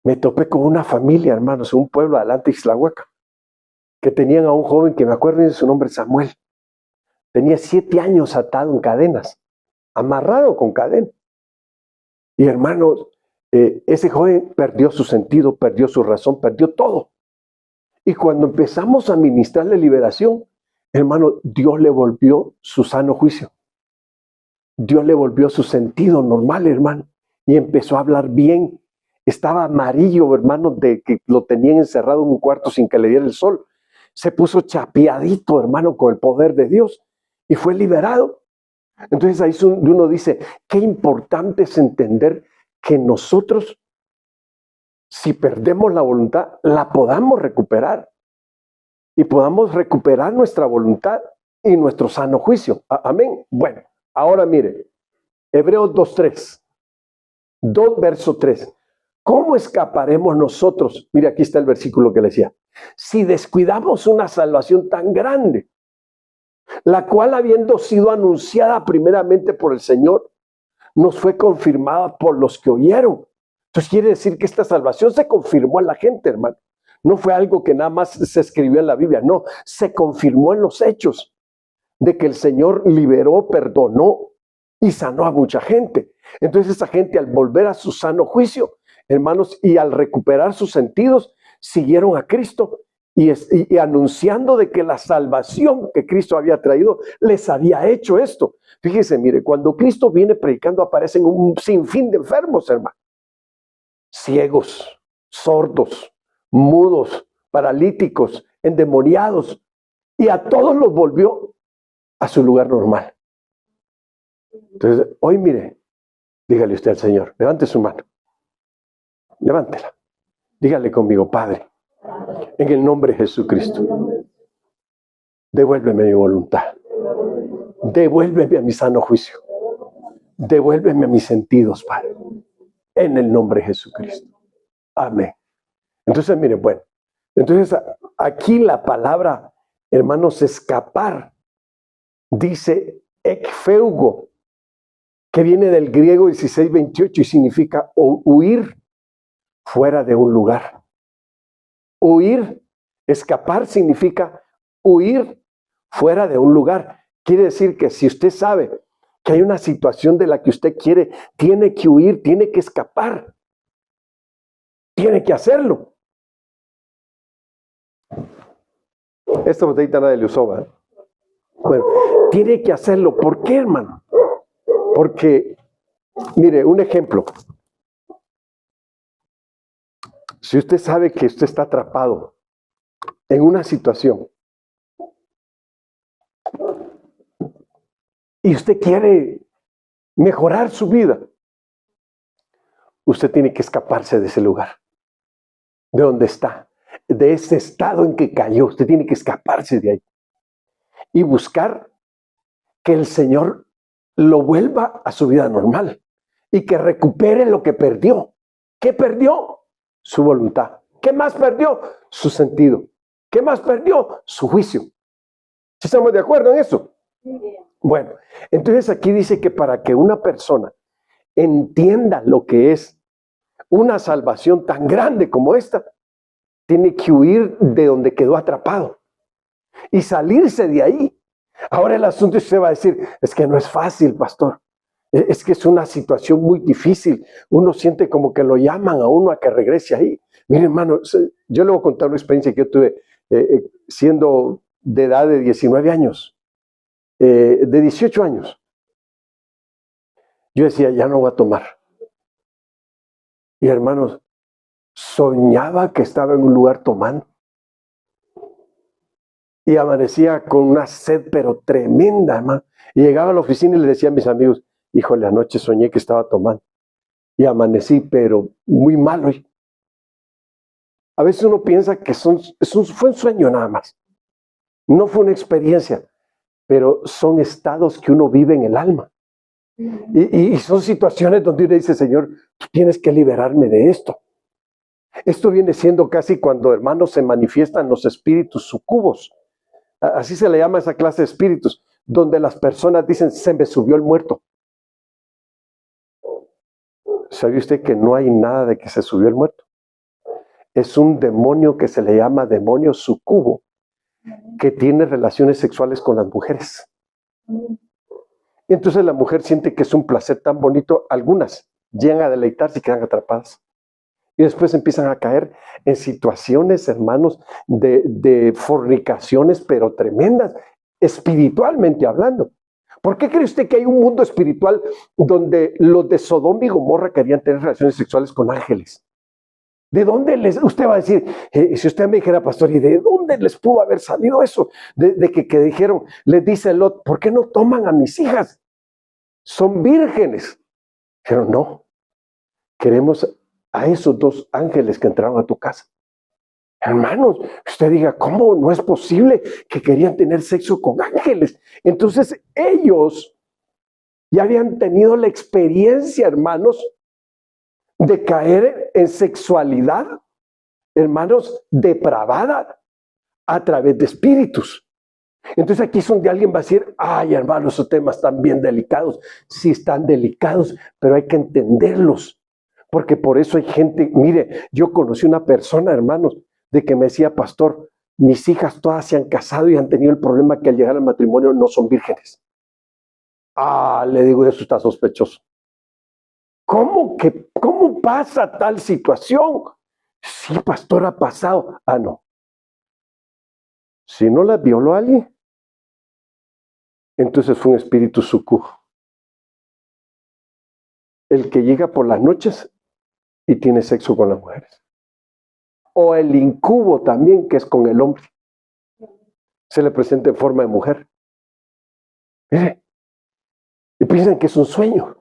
me topé con una familia, hermanos, en un pueblo adelante de Ixtlahuaca, que tenían a un joven que me acuerdo de su nombre, Samuel. Tenía 7 años atado en cadenas, amarrado con cadenas. Y hermanos, ese joven perdió su sentido, perdió su razón, perdió todo. Y cuando empezamos a ministrarle liberación, hermano, Dios le volvió su sano juicio. Dios le volvió su sentido normal, hermano. Y empezó a hablar bien. Estaba amarillo, hermano, de que lo tenían encerrado en un cuarto sin que le diera el sol. Se puso chapeadito, hermano, con el poder de Dios. Y fue liberado. Entonces ahí uno dice, qué importante es entender que nosotros, si perdemos la voluntad, la podamos recuperar. Y podamos recuperar nuestra voluntad y nuestro sano juicio. Amén. Bueno, ahora mire, Hebreos 2:3. 2 verso 3. ¿Cómo escaparemos nosotros? Mire, aquí está el versículo que le decía. Si descuidamos una salvación tan grande, la cual habiendo sido anunciada primeramente por el Señor, nos fue confirmada por los que oyeron. Entonces quiere decir que esta salvación se confirmó en la gente, hermano. No fue algo que nada más se escribió en la Biblia, no, se confirmó en los hechos de que el Señor liberó, perdonó y sanó a mucha gente. Entonces esa gente, al volver a su sano juicio, hermanos, y al recuperar sus sentidos, siguieron a Cristo y anunciando de que la salvación que Cristo había traído les había hecho esto. Fíjese, mire, cuando Cristo viene predicando aparecen un sinfín de enfermos, hermano. Ciegos, sordos, mudos, paralíticos, endemoniados, y a todos los volvió a su lugar normal. Entonces, hoy mire, dígale usted al Señor, levante su mano, levántela, dígale conmigo, Padre, en el nombre de Jesucristo, devuélveme mi voluntad, devuélveme a mi sano juicio, Devuélveme mis sentidos, Padre, en el nombre de Jesucristo. Amén. Entonces, miren, bueno, entonces aquí la palabra, hermanos, escapar, dice ekfeugo, que viene del griego 16:28 y significa huir fuera de un lugar. Huir, escapar significa huir fuera de un lugar. Quiere decir que si usted sabe que hay una situación de la que usted tiene que huir, tiene que escapar, tiene que hacerlo. Esta botellita era de Liusova. Bueno, tiene que hacerlo. ¿Por qué, hermano? Porque, mire, un ejemplo. Si usted sabe que usted está atrapado en una situación y usted quiere mejorar su vida, usted tiene que escaparse de ese lugar, de donde está, de ese estado en que cayó. Usted tiene que escaparse de ahí y buscar que el Señor lo vuelva a su vida normal y que recupere lo que perdió. ¿Qué perdió? Su voluntad. ¿Qué más perdió? Su sentido. ¿Qué más perdió? Su juicio. ¿Sí estamos de acuerdo en eso? Bueno, entonces aquí dice que para que una persona entienda lo que es una salvación tan grande como esta, tiene que huir de donde quedó atrapado y salirse de ahí. Ahora el asunto es que usted va a decir, es que no es fácil, pastor. Es que es una situación muy difícil. Uno siente como que lo llaman a uno a que regrese ahí. Mire, hermano, yo le voy a contar una experiencia que yo tuve siendo de edad de 19 años, de 18 años. Yo decía, ya no voy a tomar. Y hermanos, soñaba que estaba en un lugar tomando. Y amanecía con una sed, pero tremenda, hermano. Y llegaba a la oficina y le decía a mis amigos, híjole, anoche soñé que estaba tomando. Y amanecí, pero muy malo. A veces uno piensa que fue un sueño nada más. No fue una experiencia, pero son estados que uno vive en el alma. Y son situaciones donde uno dice, Señor, tú tienes que liberarme de esto. Esto viene siendo casi cuando, hermanos, se manifiestan los espíritus sucubos. Así se le llama a esa clase de espíritus, donde las personas dicen, se me subió el muerto. ¿Sabe usted que no hay nada de que se subió el muerto? Es un demonio que se le llama demonio sucubo, que tiene relaciones sexuales con las mujeres. Y entonces la mujer siente que es un placer tan bonito. Algunas llegan a deleitarse y quedan atrapadas. Y después empiezan a caer en situaciones, hermanos, de fornicaciones, pero tremendas, espiritualmente hablando. ¿Por qué cree usted que hay un mundo espiritual donde los de Sodoma y Gomorra querían tener relaciones sexuales con ángeles? ¿De dónde usted va a decir, si usted me dijera, pastor, ¿y de dónde les pudo haber salido eso? De que dijeron, les dice Lot, ¿por qué no toman a mis hijas? Son vírgenes. Pero no, queremos a esos dos ángeles que entraron a tu casa. Hermanos, usted diga, ¿cómo no es posible que querían tener sexo con ángeles? Entonces ellos ya habían tenido la experiencia, hermanos, de caer en sexualidad, hermanos, depravada a través de espíritus. Entonces aquí es donde alguien va a decir, ay, hermanos, esos temas están bien delicados. Sí están delicados, pero hay que entenderlos. Porque por eso hay gente, mire, yo conocí una persona, hermanos, de que me decía, pastor, mis hijas todas se han casado y han tenido el problema que al llegar al matrimonio no son vírgenes. Ah, le digo, eso está sospechoso. ¿Cómo pasa tal situación? Sí, pastor, ha pasado. Ah, no. Si no la violó alguien, entonces fue un espíritu sucubo. El que llega por las noches y tiene sexo con las mujeres. O el incubo también, que es con el hombre. Se le presenta en forma de mujer. Mire, y piensan que es un sueño.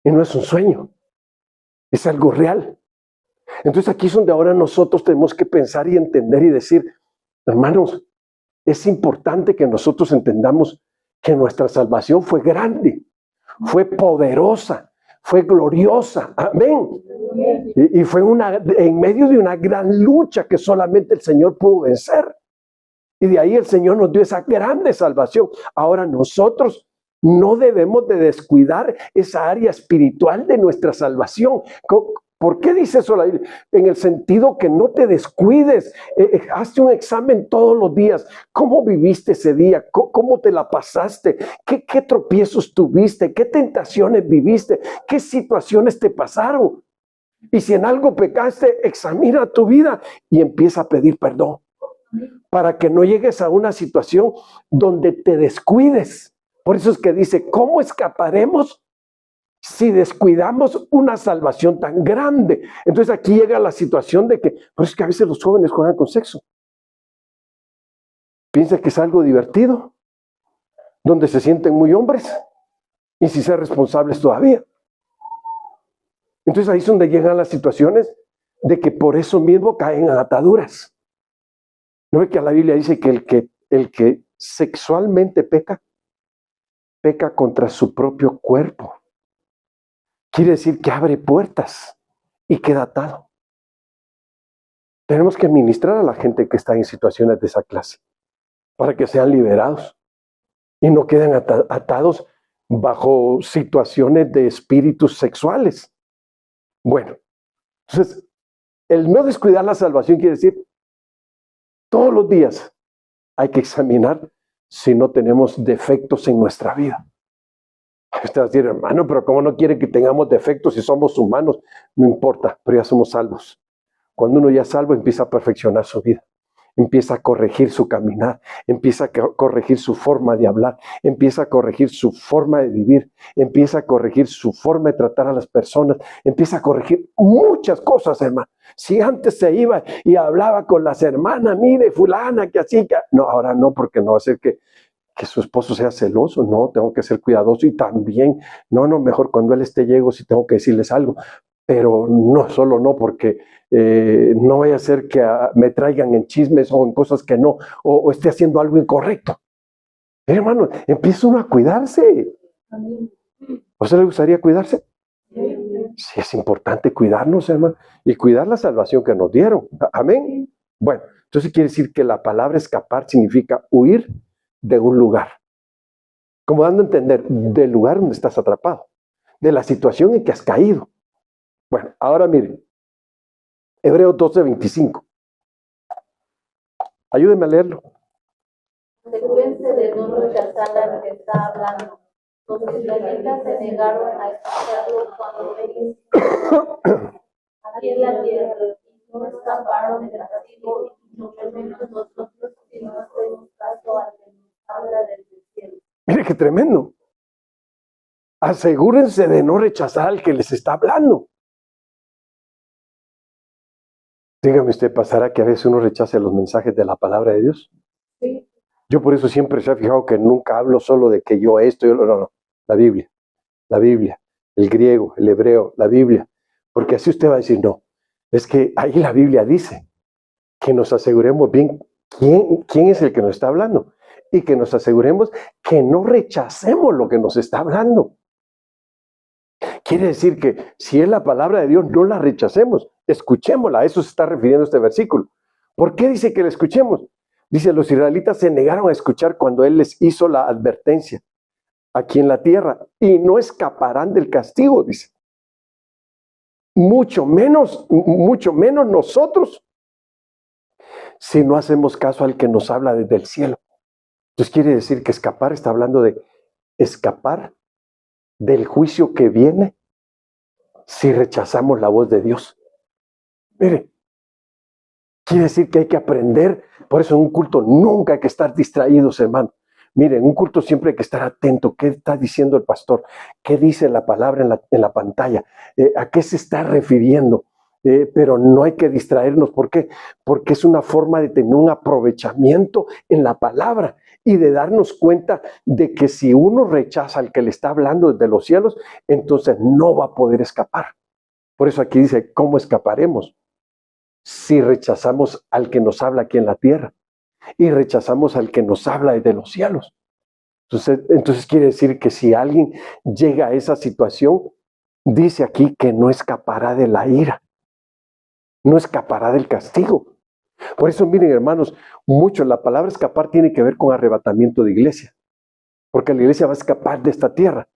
Y no es un sueño. Es algo real. Entonces aquí es donde ahora nosotros tenemos que pensar y entender y decir, hermanos, es importante que nosotros entendamos que nuestra salvación fue grande. fue poderosa, fue gloriosa. Amén. Y fue en medio de una gran lucha que solamente el Señor pudo vencer. Y de ahí el Señor nos dio esa grande salvación. Ahora nosotros no debemos de descuidar esa área espiritual de nuestra salvación. ¿Por qué dice eso la Biblia? En el sentido que no te descuides. Hazte un examen todos los días. ¿Cómo viviste ese día? ¿Cómo te la pasaste? ¿Qué tropiezos tuviste? ¿Qué tentaciones viviste? ¿Qué situaciones te pasaron? Y si en algo pecaste, examina tu vida y empieza a pedir perdón. Para que no llegues a una situación donde te descuides. Por eso es que dice, ¿cómo escaparemos si descuidamos una salvación tan grande? Entonces aquí llega la situación de que, pues es que a veces los jóvenes juegan con sexo. Piensan que es algo divertido, donde se sienten muy hombres y sin ser responsables todavía. Entonces ahí es donde llegan las situaciones de que por eso mismo caen en ataduras. ¿No ve que la Biblia dice que el que sexualmente peca contra su propio cuerpo? Quiere decir que abre puertas y queda atado. Tenemos que ministrar a la gente que está en situaciones de esa clase para que sean liberados y no queden atados bajo situaciones de espíritus sexuales. Bueno, entonces, el no descuidar la salvación quiere decir todos los días hay que examinar si no tenemos defectos en nuestra vida. Usted va a decir, hermano, pero ¿cómo no quiere que tengamos defectos si somos humanos? No importa, pero ya somos salvos. Cuando uno ya es salvo, empieza a perfeccionar su vida. Empieza a corregir su caminar, empieza a corregir su forma de hablar, empieza a corregir su forma de vivir, empieza a corregir su forma de tratar a las personas, empieza a corregir muchas cosas, hermano. Si antes se iba y hablaba con las hermanas, mire, fulana, que así, que... No, ahora no, porque no va a ser que su esposo sea celoso. No, tengo que ser cuidadoso y también, no, mejor cuando él esté llego si tengo que decirles algo. Pero no, solo no, porque no vaya a ser que me traigan en chismes o en cosas que no, o esté haciendo algo incorrecto. Hermano, empieza uno a cuidarse. ¿A usted le gustaría cuidarse? Sí, es importante cuidarnos, hermano, y cuidar la salvación que nos dieron. Amén. Bueno, entonces quiere decir que la palabra escapar significa huir de un lugar. Como dando a entender, del lugar donde estás atrapado, de la situación en que has caído. Bueno, ahora miren, Hebreos 12:25. Ayúdenme a leerlo. Asegúrense de no rechazar a lo que está hablando. Los israelitas se negaron a escucharlo cuando ellos aquí en la tierra no escaparon del castigo, y mucho menos nosotros si no hacemos caso al que nos habla del cielo. Mire qué tremendo. Asegúrense de no rechazar al que les está hablando. Dígame usted, ¿pasará que a veces uno rechace los mensajes de la palabra de Dios? Sí. Yo por eso siempre se ha fijado que nunca hablo solo de que yo esto, no, la Biblia, el griego, el hebreo, la Biblia, porque así usted va a decir, no, es que ahí la Biblia dice que nos aseguremos bien quién es el que nos está hablando y que nos aseguremos que no rechacemos lo que nos está hablando. Quiere decir que si es la palabra de Dios, no la rechacemos, escuchémosla. A eso se está refiriendo este versículo. ¿Por qué dice que la escuchemos? Dice, los israelitas se negaron a escuchar cuando él les hizo la advertencia aquí en la tierra y no escaparán del castigo, dice. Mucho menos nosotros si no hacemos caso al que nos habla desde el cielo. Entonces quiere decir que escapar está hablando de escapar del juicio que viene si rechazamos la voz de Dios. Mire, quiere decir que hay que aprender. Por eso en un culto nunca hay que estar distraídos, hermano. Mire, en un culto siempre hay que estar atento. ¿Qué está diciendo el pastor? ¿Qué dice la palabra en la pantalla? ¿A qué se está refiriendo? Pero no hay que distraernos. ¿Por qué? Porque es una forma de tener un aprovechamiento en la palabra y de darnos cuenta de que si uno rechaza al que le está hablando desde los cielos, entonces no va a poder escapar. Por eso aquí dice, ¿cómo escaparemos? Si rechazamos al que nos habla aquí en la tierra y rechazamos al que nos habla desde los cielos. Entonces quiere decir que si alguien llega a esa situación, dice aquí que no escapará de la ira, no escapará del castigo. Por eso, miren, hermanos, mucho la palabra escapar tiene que ver con arrebatamiento de iglesia, porque la iglesia va a escapar de esta tierra.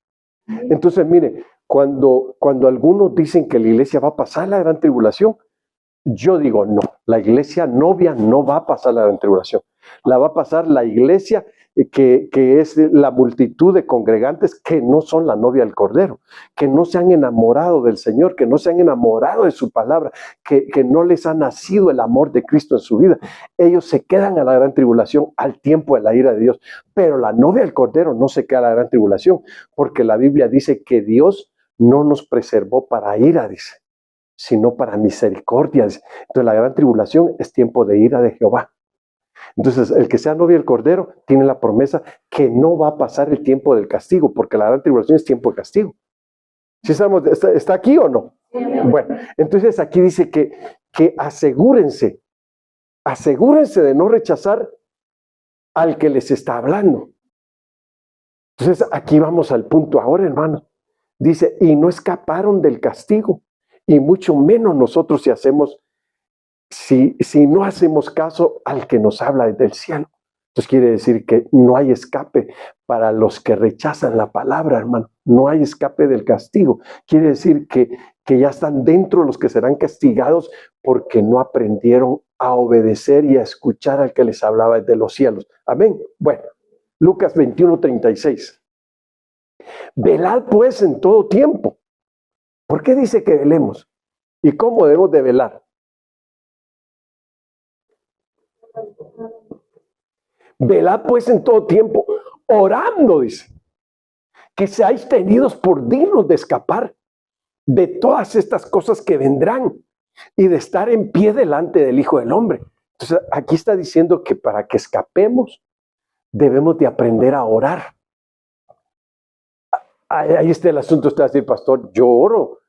Entonces, mire, cuando algunos dicen que la iglesia va a pasar la gran tribulación, yo digo no, la iglesia novia no va a pasar la gran tribulación, la va a pasar la iglesia que es la multitud de congregantes que no son la novia del Cordero, que no se han enamorado del Señor, que no se han enamorado de su palabra, que no les ha nacido el amor de Cristo en su vida. Ellos se quedan a la gran tribulación al tiempo de la ira de Dios, pero la novia del Cordero no se queda a la gran tribulación, porque la Biblia dice que Dios no nos preservó para ira, dice, sino para misericordia. Entonces la gran tribulación es tiempo de ira de Jehová. Entonces el que sea novia del Cordero tiene la promesa que no va a pasar el tiempo del castigo, porque la gran tribulación es tiempo de castigo. ¿Sí sabemos? ¿Está aquí o no? Sí. Bueno, entonces aquí dice que asegúrense de no rechazar al que les está hablando. Entonces aquí vamos al punto ahora, hermanos. Dice, y no escaparon del castigo, y mucho menos nosotros si no hacemos caso al que nos habla desde el cielo. Entonces quiere decir que no hay escape para los que rechazan la palabra, hermano. No hay escape del castigo. Quiere decir que ya están dentro los que serán castigados porque no aprendieron a obedecer y a escuchar al que les hablaba desde los cielos. Amén. Bueno, Lucas 21:36. Velad pues en todo tiempo. ¿Por qué dice que velemos? ¿Y cómo debemos de velar? Velad pues en todo tiempo, orando, dice, que seáis tenidos por dignos de escapar de todas estas cosas que vendrán y de estar en pie delante del Hijo del Hombre. Entonces aquí está diciendo que para que escapemos debemos de aprender a orar. Ahí está el asunto. Usted va a decir, pastor, yo oro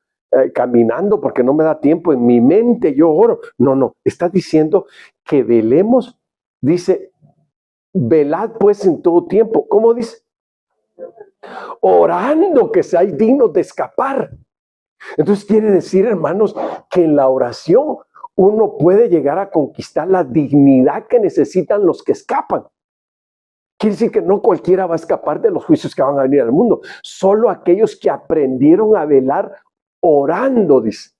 caminando porque no me da tiempo, en mi mente yo oro. No, está diciendo que velemos, dice, velad pues en todo tiempo. ¿Cómo dice? Orando que seáis dignos de escapar. Entonces quiere decir, hermanos, que en la oración uno puede llegar a conquistar la dignidad que necesitan los que escapan. Quiere decir que no cualquiera va a escapar de los juicios que van a venir al mundo. Solo aquellos que aprendieron a velar orando, dice,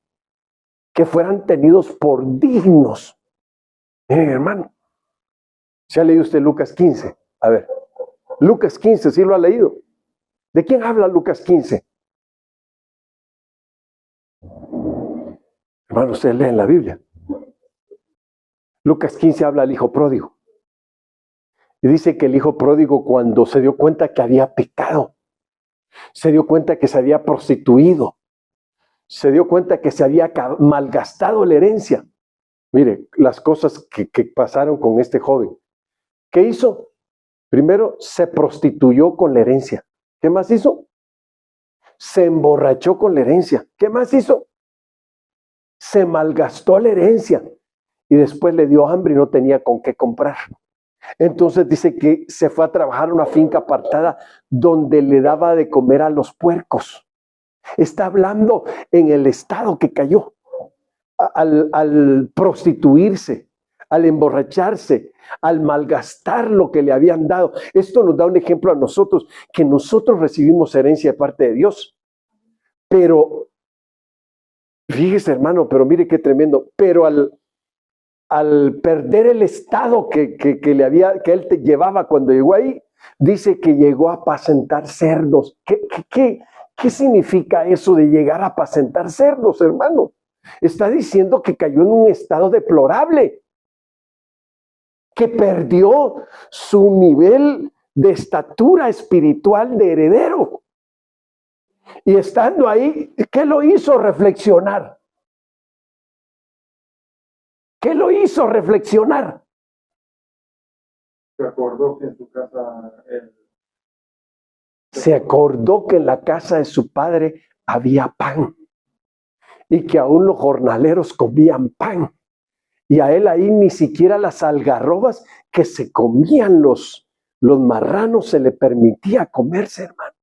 que fueran tenidos por dignos. Miren, hermano, ¿se ha leído usted Lucas 15? A ver, Lucas 15, ¿sí lo ha leído? ¿De quién habla Lucas 15? Hermano, ustedes leen la Biblia. Lucas 15 habla del hijo pródigo. Y dice que el hijo pródigo, cuando se dio cuenta que había pecado, se dio cuenta que se había prostituido, se dio cuenta que se había malgastado la herencia. Mire, las cosas que pasaron con este joven. ¿Qué hizo? Primero, se prostituyó con la herencia. ¿Qué más hizo? Se emborrachó con la herencia. ¿Qué más hizo? Se malgastó la herencia. Y después le dio hambre y no tenía con qué comprar. Entonces dice que se fue a trabajar a una finca apartada donde le daba de comer a los puercos. Está hablando en el estado que cayó al prostituirse, al emborracharse, al malgastar lo que le habían dado. Esto nos da un ejemplo a nosotros, que nosotros recibimos herencia de parte de Dios. Pero, fíjese, hermano, pero mire qué tremendo, pero al perder el estado que él te llevaba cuando llegó ahí, dice que llegó a apacentar cerdos. ¿Qué significa eso de llegar a apacentar cerdos, hermano? Está diciendo que cayó en un estado deplorable, que perdió su nivel de estatura espiritual de heredero. Y estando ahí, ¿qué lo hizo reflexionar? ¿Qué lo hizo reflexionar? Se acordó que en su casa Se acordó que en la casa de su padre había pan y que aún los jornaleros comían pan. Y a él ahí ni siquiera las algarrobas que se comían los los marranos se le permitía comerse, hermano.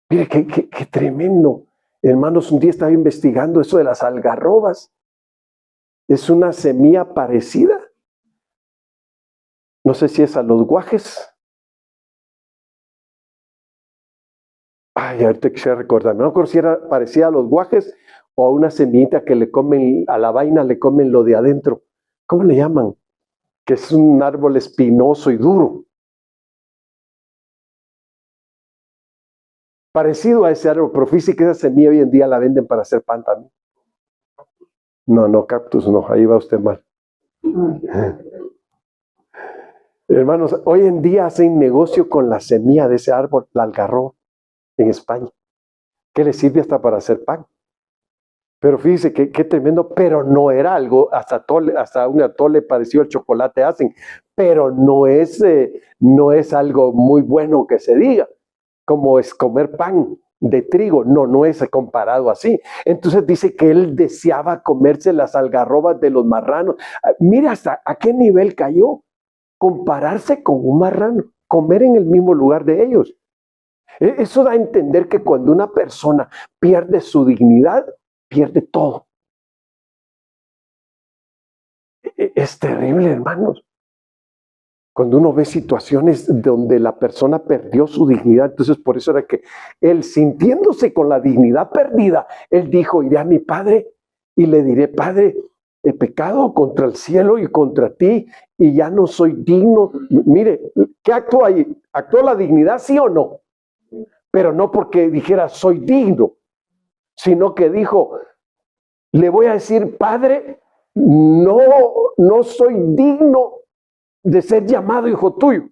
Mire, qué tremendo. Hermanos, un día estaba investigando eso de las algarrobas. Es una semilla parecida. No sé si es a los guajes. Ay, ahorita quisiera recordarme. No recuerdo si era parecida a los guajes o a una semillita que le comen, a la vaina le comen lo de adentro. ¿Cómo le llaman? Que es un árbol espinoso y duro. Parecido a ese árbol, pero fíjese que esa semilla hoy en día la venden para hacer pan también. No, cactus no, ahí va usted mal. Hermanos, hoy en día hacen negocio con la semilla de ese árbol, la algarroba, en España, que le sirve hasta para hacer pan. Pero fíjese qué tremendo, pero no era algo, hasta un atole parecido al chocolate hacen, pero no es algo muy bueno que se diga, como es comer pan de trigo, no es comparado así. Entonces dice que él deseaba comerse las algarrobas de los marranos. Mira hasta a qué nivel cayó, compararse con un marrano, comer en el mismo lugar de ellos. Eso da a entender que cuando una persona pierde su dignidad, pierde todo. Es terrible, hermanos. Cuando uno ve situaciones donde la persona perdió su dignidad, entonces por eso era que él, sintiéndose con la dignidad perdida, él dijo, iré a mi padre y le diré, Padre, he pecado contra el cielo y contra ti y ya no soy digno. Mire, ¿qué actuó ahí? ¿Actuó la dignidad, sí o no? Pero no porque dijera, soy digno, sino que dijo, le voy a decir, Padre, no soy digno de ser llamado hijo tuyo.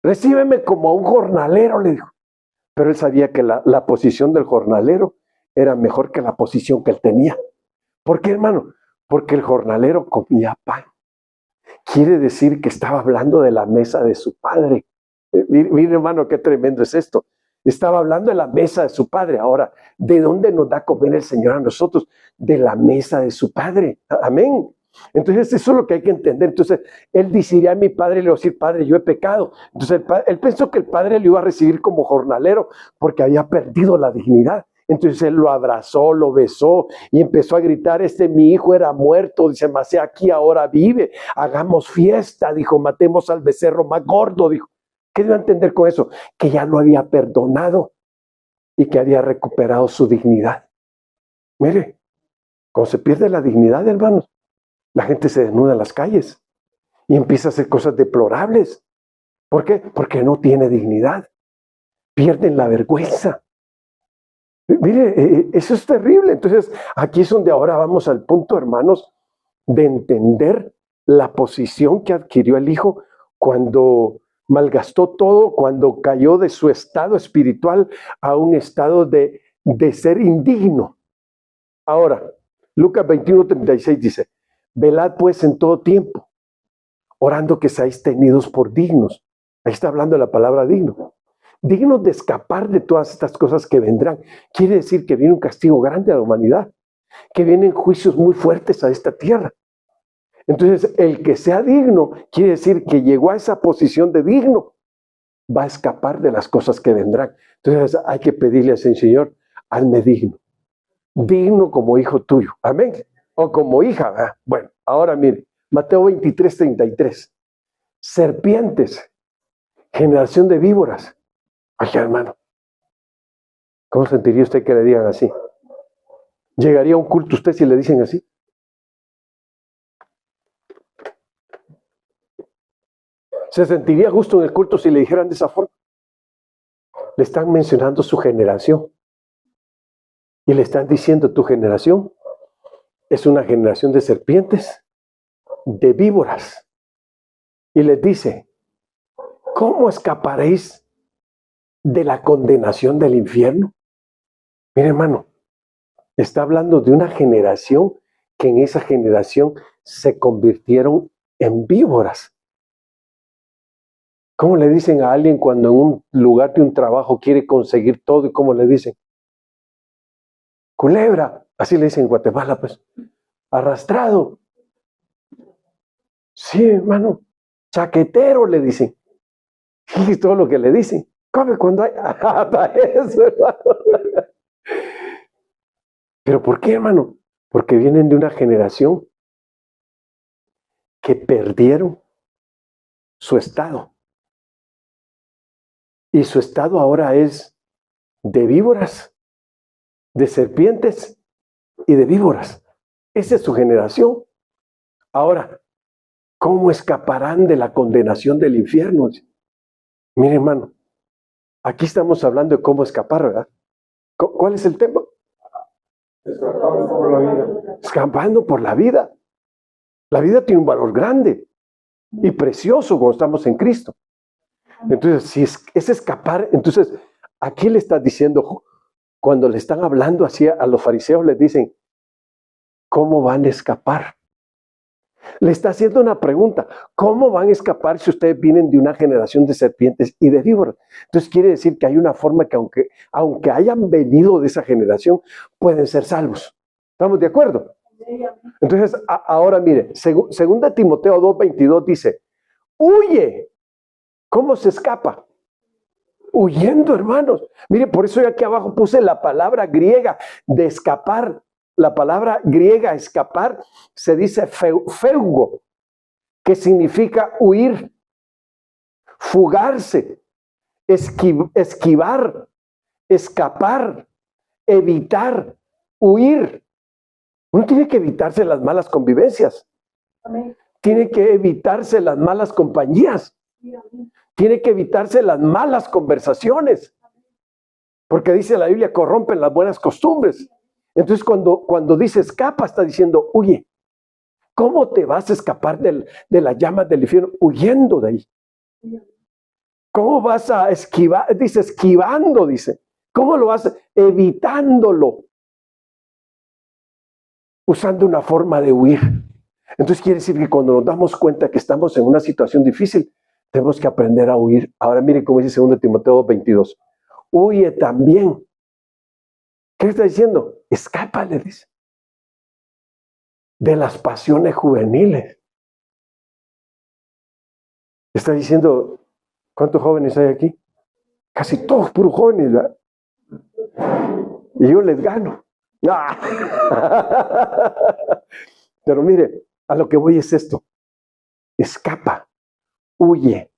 Recíbeme como a un jornalero, le dijo. Pero él sabía que la posición del jornalero era mejor que la posición que él tenía. ¿Por qué, hermano? Porque el jornalero comía pan. Quiere decir que estaba hablando de la mesa de su padre. Mire, hermano, qué tremendo es esto. Estaba hablando de la mesa de su padre. Ahora, ¿de dónde nos da comer el Señor a nosotros? De la mesa de su padre. Amén. Entonces, eso es lo que hay que entender. Entonces, él diría a mi padre, le va a decir, Padre, yo he pecado. Entonces, él pensó que el padre lo iba a recibir como jornalero porque había perdido la dignidad. Entonces, él lo abrazó, lo besó y empezó a gritar, mi hijo era muerto, dice, mas aquí ahora vive. Hagamos fiesta, dijo, matemos al becerro más gordo, dijo. ¿Qué dio a entender con eso? Que ya lo había perdonado y que había recuperado su dignidad. Mire, cuando se pierde la dignidad, hermanos, la gente se desnuda en las calles y empieza a hacer cosas deplorables. ¿Por qué? Porque no tiene dignidad. Pierden la vergüenza. Mire, eso es terrible. Entonces, aquí es donde ahora vamos al punto, hermanos, de entender la posición que adquirió el hijo cuando malgastó todo, cuando cayó de su estado espiritual a un estado de ser indigno. Ahora, Lucas 21:36 dice, velad pues en todo tiempo, orando que seáis tenidos por dignos. Ahí está hablando de la palabra digno. Dignos de escapar de todas estas cosas que vendrán. Quiere decir que viene un castigo grande a la humanidad, que vienen juicios muy fuertes a esta tierra. Entonces, el que sea digno, quiere decir que llegó a esa posición de digno, va a escapar de las cosas que vendrán. Entonces, hay que pedirle al Señor, hazme digno. Digno como hijo tuyo. Amén. O como hija. ¿Verdad? Bueno, ahora mire, Mateo 23:33. Serpientes, generación de víboras. Ay, hermano, ¿cómo sentiría usted que le digan así? ¿Llegaría a un culto usted si le dicen así? ¿Se sentiría justo en el culto si le dijeran de esa forma? Le están mencionando su generación. Y le están diciendo, tu generación es una generación de serpientes, de víboras. Y les dice, ¿cómo escaparéis de la condenación del infierno? Mire, hermano, está hablando de una generación que en esa generación se convirtieron en víboras. ¿Cómo le dicen a alguien cuando en un lugar de un trabajo quiere conseguir todo? ¿Y cómo le dicen? Culebra, así le dicen en Guatemala, pues. Arrastrado. Sí, hermano. chaquetero, le dicen. Y todo lo que le dicen. Come cuando hay. Hasta eso, hermano. ¿Pero por qué, hermano? Porque vienen de una generación que perdieron su estado. Y su estado ahora es de víboras, de serpientes y de víboras. Esa es su generación. Ahora, ¿cómo escaparán de la condenación del infierno? Mire, hermano, aquí estamos hablando de cómo escapar, ¿verdad? ¿Cuál es el tema? Escapamos por la vida. Escapando por la vida. La vida tiene un valor grande y precioso cuando estamos en Cristo. Entonces, si es escapar, entonces, aquí le está diciendo, cuando le están hablando así a los fariseos, les dicen, ¿cómo van a escapar? Le está haciendo una pregunta, ¿cómo van a escapar si ustedes vienen de una generación de serpientes y de víboras? Entonces quiere decir que hay una forma que aunque hayan venido de esa generación, pueden ser salvos. ¿Estamos de acuerdo? Entonces, ahora mire, segunda Timoteo 2:22 dice, huye. ¿Cómo se escapa? Huyendo, hermanos. Mire, por eso yo aquí abajo puse la palabra griega de escapar. La palabra griega escapar se dice feugo, que significa huir, fugarse, esquivar, escapar, evitar, huir. Uno tiene que evitarse las malas convivencias. Amén. Tiene que evitarse las malas compañías. Sí, amén. Tiene que evitarse las malas conversaciones. Porque dice la Biblia, corrompen las buenas costumbres. Entonces cuando dice escapa, está diciendo huye. ¿Cómo te vas a escapar de las llamas del infierno? Huyendo de ahí. ¿Cómo vas a esquivar? Dice esquivando, dice. ¿Cómo lo haces? Evitándolo. Usando una forma de huir. Entonces quiere decir que cuando nos damos cuenta que estamos en una situación difícil, tenemos que aprender a huir. Ahora miren cómo dice 2 Timoteo 2:22. Huye también. ¿Qué está diciendo? Escapa, le dice. De las pasiones juveniles. Está diciendo, ¿cuántos jóvenes hay aquí? Casi todos puros jóvenes, ¿verdad? Y yo les gano. Pero mire, a lo que voy es esto. Escapa, huye,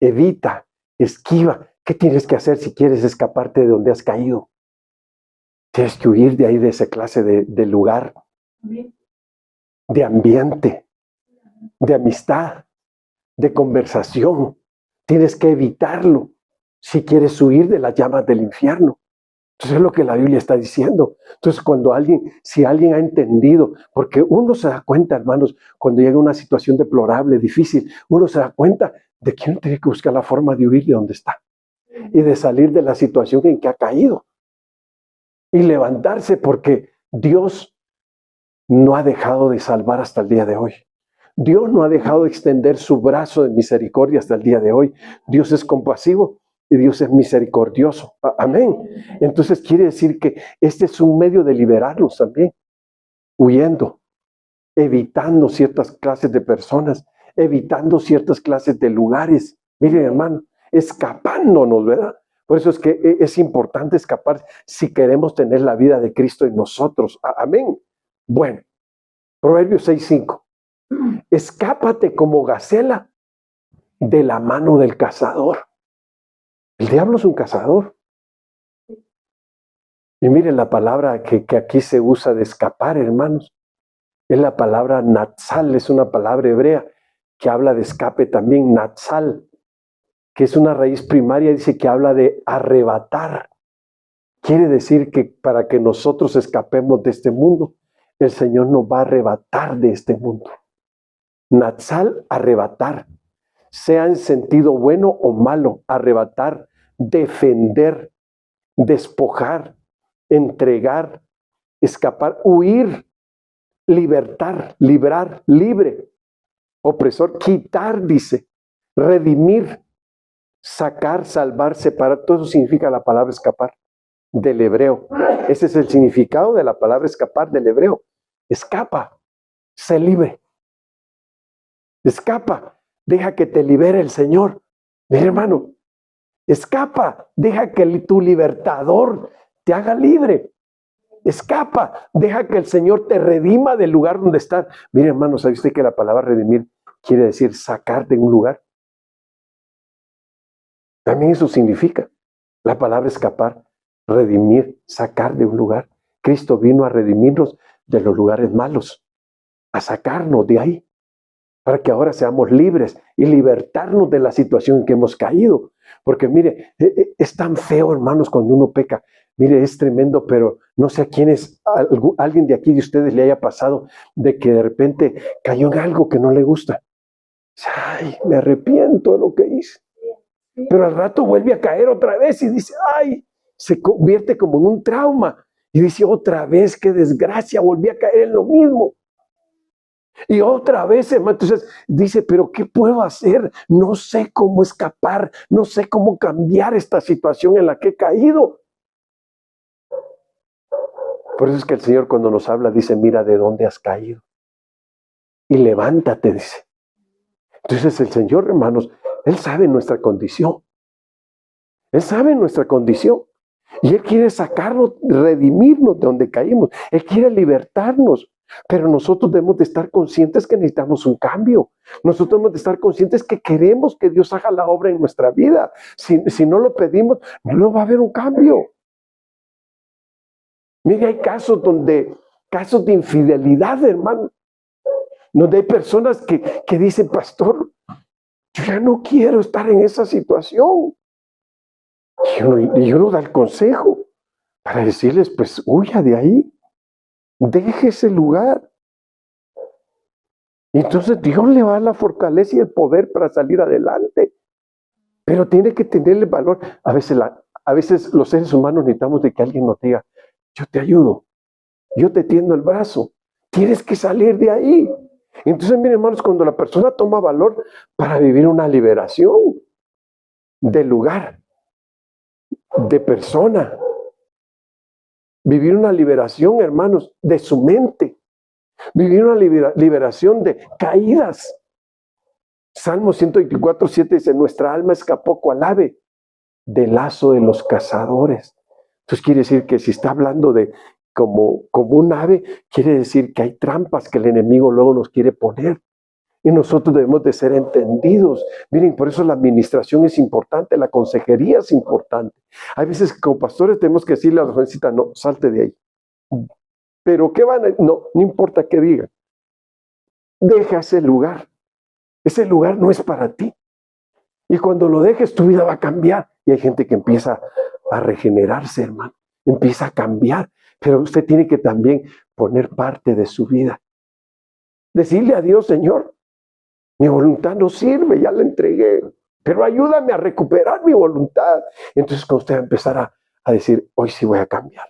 evita, esquiva. ¿Qué tienes que hacer si quieres escaparte de donde has caído? Tienes que huir de ahí, de esa clase de lugar, de ambiente, de amistad, de conversación. Tienes que evitarlo si quieres huir de las llamas del infierno. Entonces es lo que la Biblia está diciendo. Entonces si alguien ha entendido, porque uno se da cuenta, hermanos, cuando llega una situación deplorable, difícil, uno se da cuenta de que uno tiene que buscar la forma de huir de donde está y de salir de la situación en que ha caído y levantarse, porque Dios no ha dejado de salvar hasta el día de hoy. Dios no ha dejado de extender su brazo de misericordia hasta el día de hoy. Dios es compasivo y Dios es misericordioso. Amén. Entonces quiere decir que este es un medio de liberarnos también. Huyendo, evitando ciertas clases de personas, evitando ciertas clases de lugares. Miren, hermano, escapándonos, ¿verdad? Por eso es que es importante escapar si queremos tener la vida de Cristo en nosotros. Amén. Bueno, Proverbios 6:5. Escápate como gacela de la mano del cazador. El diablo es un cazador. Y miren la palabra que aquí se usa de escapar, hermanos. Es la palabra natsal, es una palabra hebrea que habla de escape también, natsal, que es una raíz primaria, dice que habla de arrebatar. Quiere decir que para que nosotros escapemos de este mundo, el Señor nos va a arrebatar de este mundo. Natsal, arrebatar, sea en sentido bueno o malo, arrebatar, defender, despojar, entregar, escapar, huir, libertar, librar, libre, opresor, quitar, dice, redimir, sacar, salvar, separar. Todo eso significa la palabra escapar del hebreo. Ese es el significado de la palabra escapar del hebreo. Escapa, sé libre. Escapa, deja que te libere el Señor. Mira, hermano, escapa, deja que tu libertador te haga libre. Escapa, deja que el Señor te redima del lugar donde estás. Mire, hermano, ¿sabe usted que la palabra redimir quiere decir sacar de un lugar? También eso significa la palabra escapar, redimir, sacar de un lugar. Cristo vino a redimirnos de los lugares malos, a sacarnos de ahí, para que ahora seamos libres y libertarnos de la situación en que hemos caído. Porque mire, es tan feo, hermanos, cuando uno peca. Mire, es tremendo, pero no sé a quiénes, alguien de aquí de ustedes le haya pasado de que de repente cayó en algo que no le gusta. Ay, me arrepiento de lo que hice. Pero al rato vuelve a caer otra vez y dice, ay, se convierte como en un trauma. Y dice, otra vez, qué desgracia, volví a caer en lo mismo. Y otra vez, hermano, entonces dice, pero ¿qué puedo hacer? No sé cómo escapar, no sé cómo cambiar esta situación en la que he caído. Por eso es que el Señor cuando nos habla dice, mira de dónde has caído. Y levántate, dice. Entonces el Señor, hermanos, Él sabe nuestra condición. Él sabe nuestra condición. Y Él quiere sacarnos, redimirnos de donde caímos. Él quiere libertarnos. Pero nosotros debemos de estar conscientes que necesitamos un cambio. Nosotros debemos de estar conscientes que queremos que Dios haga la obra en nuestra vida. Si no lo pedimos, no va a haber un cambio. Mire, hay casos de infidelidad, hermano. Donde hay personas que dicen, pastor, yo ya no quiero estar en esa situación. Y uno da el consejo para decirles, pues huya de ahí. Deje ese lugar. Y entonces Dios le va a dar la fortaleza y el poder para salir adelante. Pero tiene que tener el valor. A veces los seres humanos necesitamos de que alguien nos diga, yo te ayudo, yo te tiendo el brazo. Tienes que salir de ahí. Entonces, miren, hermanos, cuando la persona toma valor para vivir una liberación del lugar, de persona, vivir una liberación, hermanos, de su mente, vivir una liberación de caídas. Salmo 124:7 dice, nuestra alma escapó cual ave del lazo de los cazadores. Entonces quiere decir que si está hablando de como un ave, quiere decir que hay trampas que el enemigo luego nos quiere poner. Y nosotros debemos de ser entendidos. Miren, por eso la administración es importante, la consejería es importante. Hay veces que como pastores tenemos que decirle a la jovencita, no, salte de ahí. Pero ¿qué van a...? No importa qué digan. Deja ese lugar. Ese lugar no es para ti. Y cuando lo dejes, tu vida va a cambiar. Y hay gente que empieza a regenerarse, hermano. Empieza a cambiar. Pero usted tiene que también poner parte de su vida. Decirle a Dios, Señor, mi voluntad no sirve, ya la entregué. Pero ayúdame a recuperar mi voluntad. Entonces cuando usted va a empezar a decir, hoy sí voy a cambiar.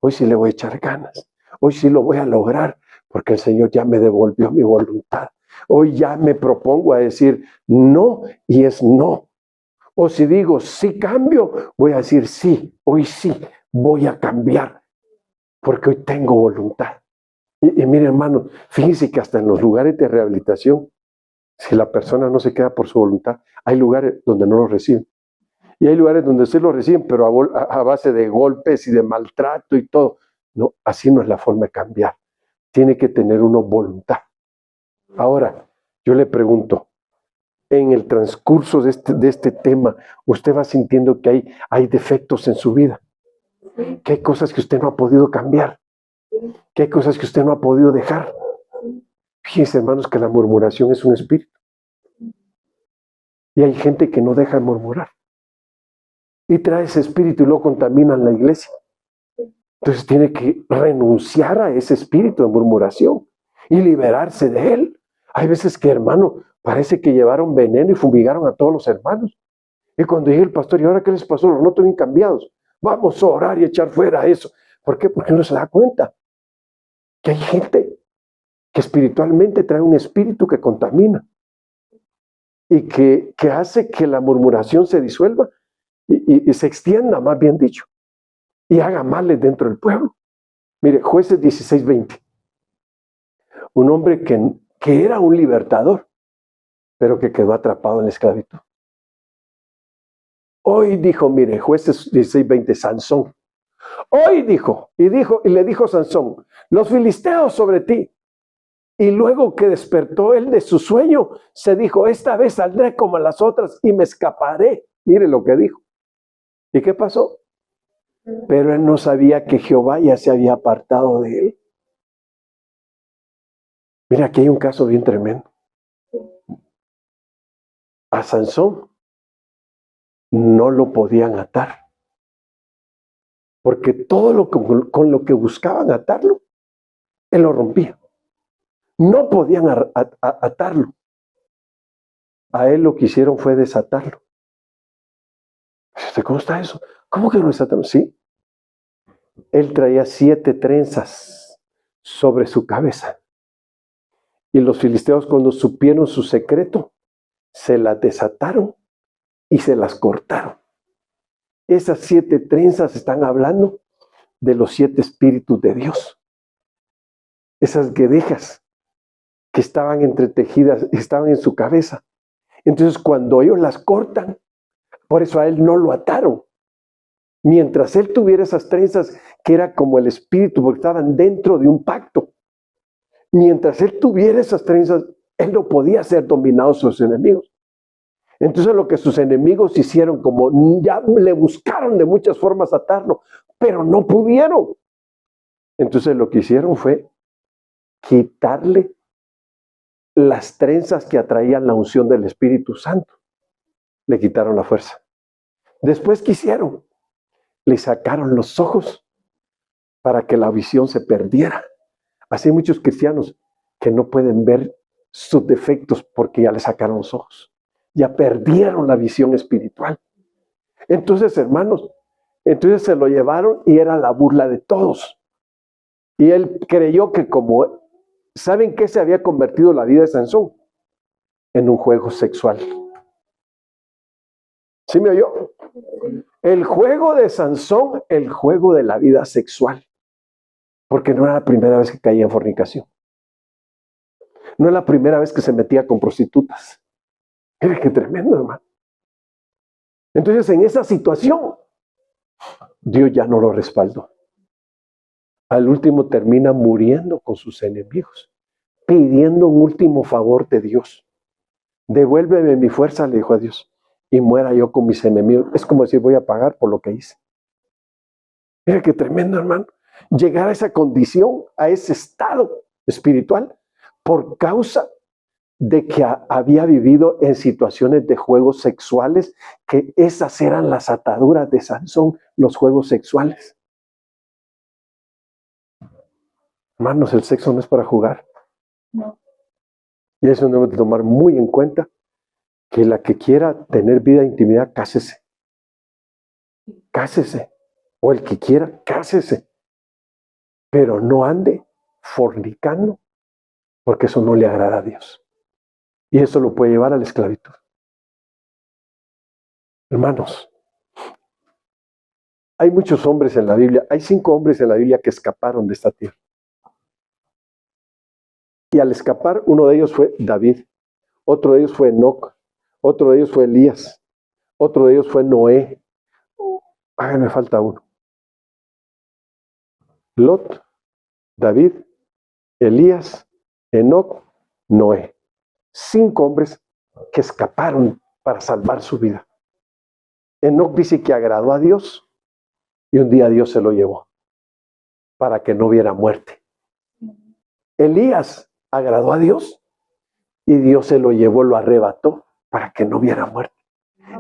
Hoy sí le voy a echar ganas. Hoy sí lo voy a lograr. Porque el Señor ya me devolvió mi voluntad. Hoy ya me propongo a decir no y es no. O si digo sí cambio, voy a decir sí, hoy sí voy a cambiar. Porque hoy tengo voluntad. Y mire, hermano, fíjense que hasta en los lugares de rehabilitación, si la persona no se queda por su voluntad, hay lugares donde no lo reciben. Y hay lugares donde sí lo reciben, pero a base de golpes y de maltrato y todo. No, así no es la forma de cambiar. Tiene que tener uno voluntad. Ahora, yo le pregunto, en el transcurso de este tema, usted va sintiendo que hay defectos en su vida. Que hay cosas que usted no ha podido cambiar. Que hay cosas que usted no ha podido dejar. Fíjense, hermanos, que la murmuración es un espíritu. Y hay gente que no deja de murmurar. Y trae ese espíritu y luego contaminan la iglesia. Entonces tiene que renunciar a ese espíritu de murmuración y liberarse de él. Hay veces que, hermano, parece que llevaron veneno y fumigaron a todos los hermanos. Y cuando llega el pastor, ¿y ahora qué les pasó? Los noto bien cambiados. Vamos a orar y echar fuera eso. ¿Por qué? Porque uno se da cuenta que hay gente que espiritualmente trae un espíritu que contamina y que hace que la murmuración se disuelva y se extienda, más bien dicho, y haga males dentro del pueblo. Mire, Jueces 16:20. Un hombre que era un libertador, pero que quedó atrapado en la esclavitud. Hoy dijo, mire, Jueces 16:20, Sansón. Hoy dijo, y le dijo Sansón, los filisteos sobre ti. Y luego que despertó él de su sueño, se dijo, esta vez saldré como las otras y me escaparé. Mire lo que dijo. ¿Y qué pasó? Pero él no sabía que Jehová ya se había apartado de él. Mira, aquí hay un caso bien tremendo. A Sansón no lo podían atar. Porque todo lo que, con lo que buscaban atarlo, él lo rompía. No podían atarlo. A él lo que hicieron fue desatarlo. ¿Cómo está eso? ¿Cómo que lo desataron? Sí. Él traía 7 trenzas sobre su cabeza. Y los filisteos, cuando supieron su secreto, se las desataron y se las cortaron. Esas 7 trenzas están hablando de los 7 espíritus de Dios. Esas guedejas que estaban entretejidas, estaban en su cabeza. Entonces, cuando ellos las cortan, por eso a él no lo ataron. Mientras él tuviera esas trenzas, que era como el espíritu, porque estaban dentro de un pacto. Mientras él tuviera esas trenzas, él no podía ser dominado por sus enemigos. Entonces lo que sus enemigos hicieron, como ya le buscaron de muchas formas atarlo, pero no pudieron. Entonces lo que hicieron fue quitarle las trenzas que atraían la unción del Espíritu Santo. Le quitaron la fuerza. Después, ¿qué hicieron? Le sacaron los ojos para que la visión se perdiera. Así hay muchos cristianos que no pueden ver sus defectos porque ya le sacaron los ojos. Ya perdieron la visión espiritual. Entonces, hermanos, entonces se lo llevaron y era la burla de todos. Y él creyó que como, ¿saben qué se había convertido la vida de Sansón? En un juego sexual. ¿Sí me oyó? El juego de Sansón, el juego de la vida sexual. Porque no era la primera vez que caía en fornicación. No es la primera vez que se metía con prostitutas. Mira qué tremendo, hermano. Entonces, en esa situación, Dios ya no lo respaldó. Al último termina muriendo con sus enemigos, pidiendo un último favor de Dios. Devuélveme mi fuerza, le dijo a Dios, y muera yo con mis enemigos. Es como decir, voy a pagar por lo que hice. Mira qué tremendo, hermano. Llegar a esa condición, a ese estado espiritual, por causa de que había vivido en situaciones de juegos sexuales, que esas eran las ataduras de Sansón, los juegos sexuales. Hermanos, el sexo no es para jugar. No. Y eso debemos de tomar muy en cuenta, que la que quiera tener vida de intimidad, cásese. Cásese. O el que quiera, cásese. Pero no ande fornicando, porque eso no le agrada a Dios. Y eso lo puede llevar a la esclavitud. Hermanos, hay muchos hombres en la Biblia, hay 5 hombres en la Biblia que escaparon de esta tierra. Y al escapar, uno de ellos fue David, otro de ellos fue Enoc, otro de ellos fue Elías, otro de ellos fue Noé. Me falta uno. Lot, David, Elías, Enoc, Noé. 5 hombres que escaparon para salvar su vida. Enoc dice que agradó a Dios y un día Dios se lo llevó para que no hubiera muerte. Elías agradó a Dios y Dios se lo llevó, lo arrebató para que no hubiera muerte.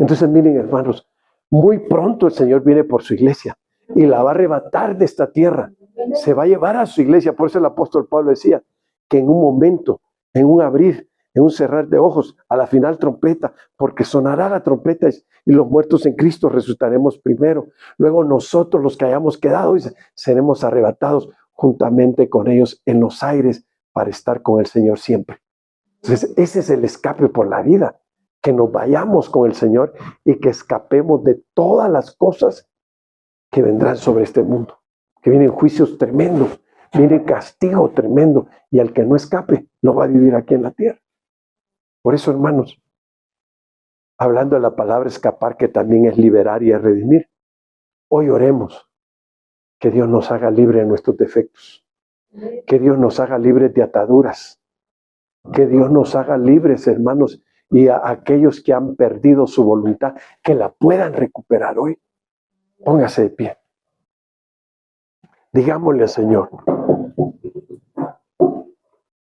Entonces miren, hermanos, muy pronto el Señor viene por su iglesia y la va a arrebatar de esta tierra. Se va a llevar a su iglesia. Por eso el apóstol Pablo decía que en un momento, en un abrir, en un cerrar de ojos, a la final trompeta, porque sonará la trompeta y los muertos en Cristo resucitaremos primero. Luego nosotros, los que hayamos quedado, seremos arrebatados juntamente con ellos en los aires para estar con el Señor siempre. Entonces, ese es el escape por la vida, que nos vayamos con el Señor y que escapemos de todas las cosas que vendrán sobre este mundo, que vienen juicios tremendos, viene castigo tremendo, y al que no escape no va a vivir aquí en la tierra. Por eso, hermanos, hablando de la palabra escapar, que también es liberar y es redimir, hoy oremos que Dios nos haga libre de nuestros defectos, que Dios nos haga libres de ataduras, que Dios nos haga libres, hermanos, y a aquellos que han perdido su voluntad, que la puedan recuperar hoy. Póngase de pie. Digámosle al Señor,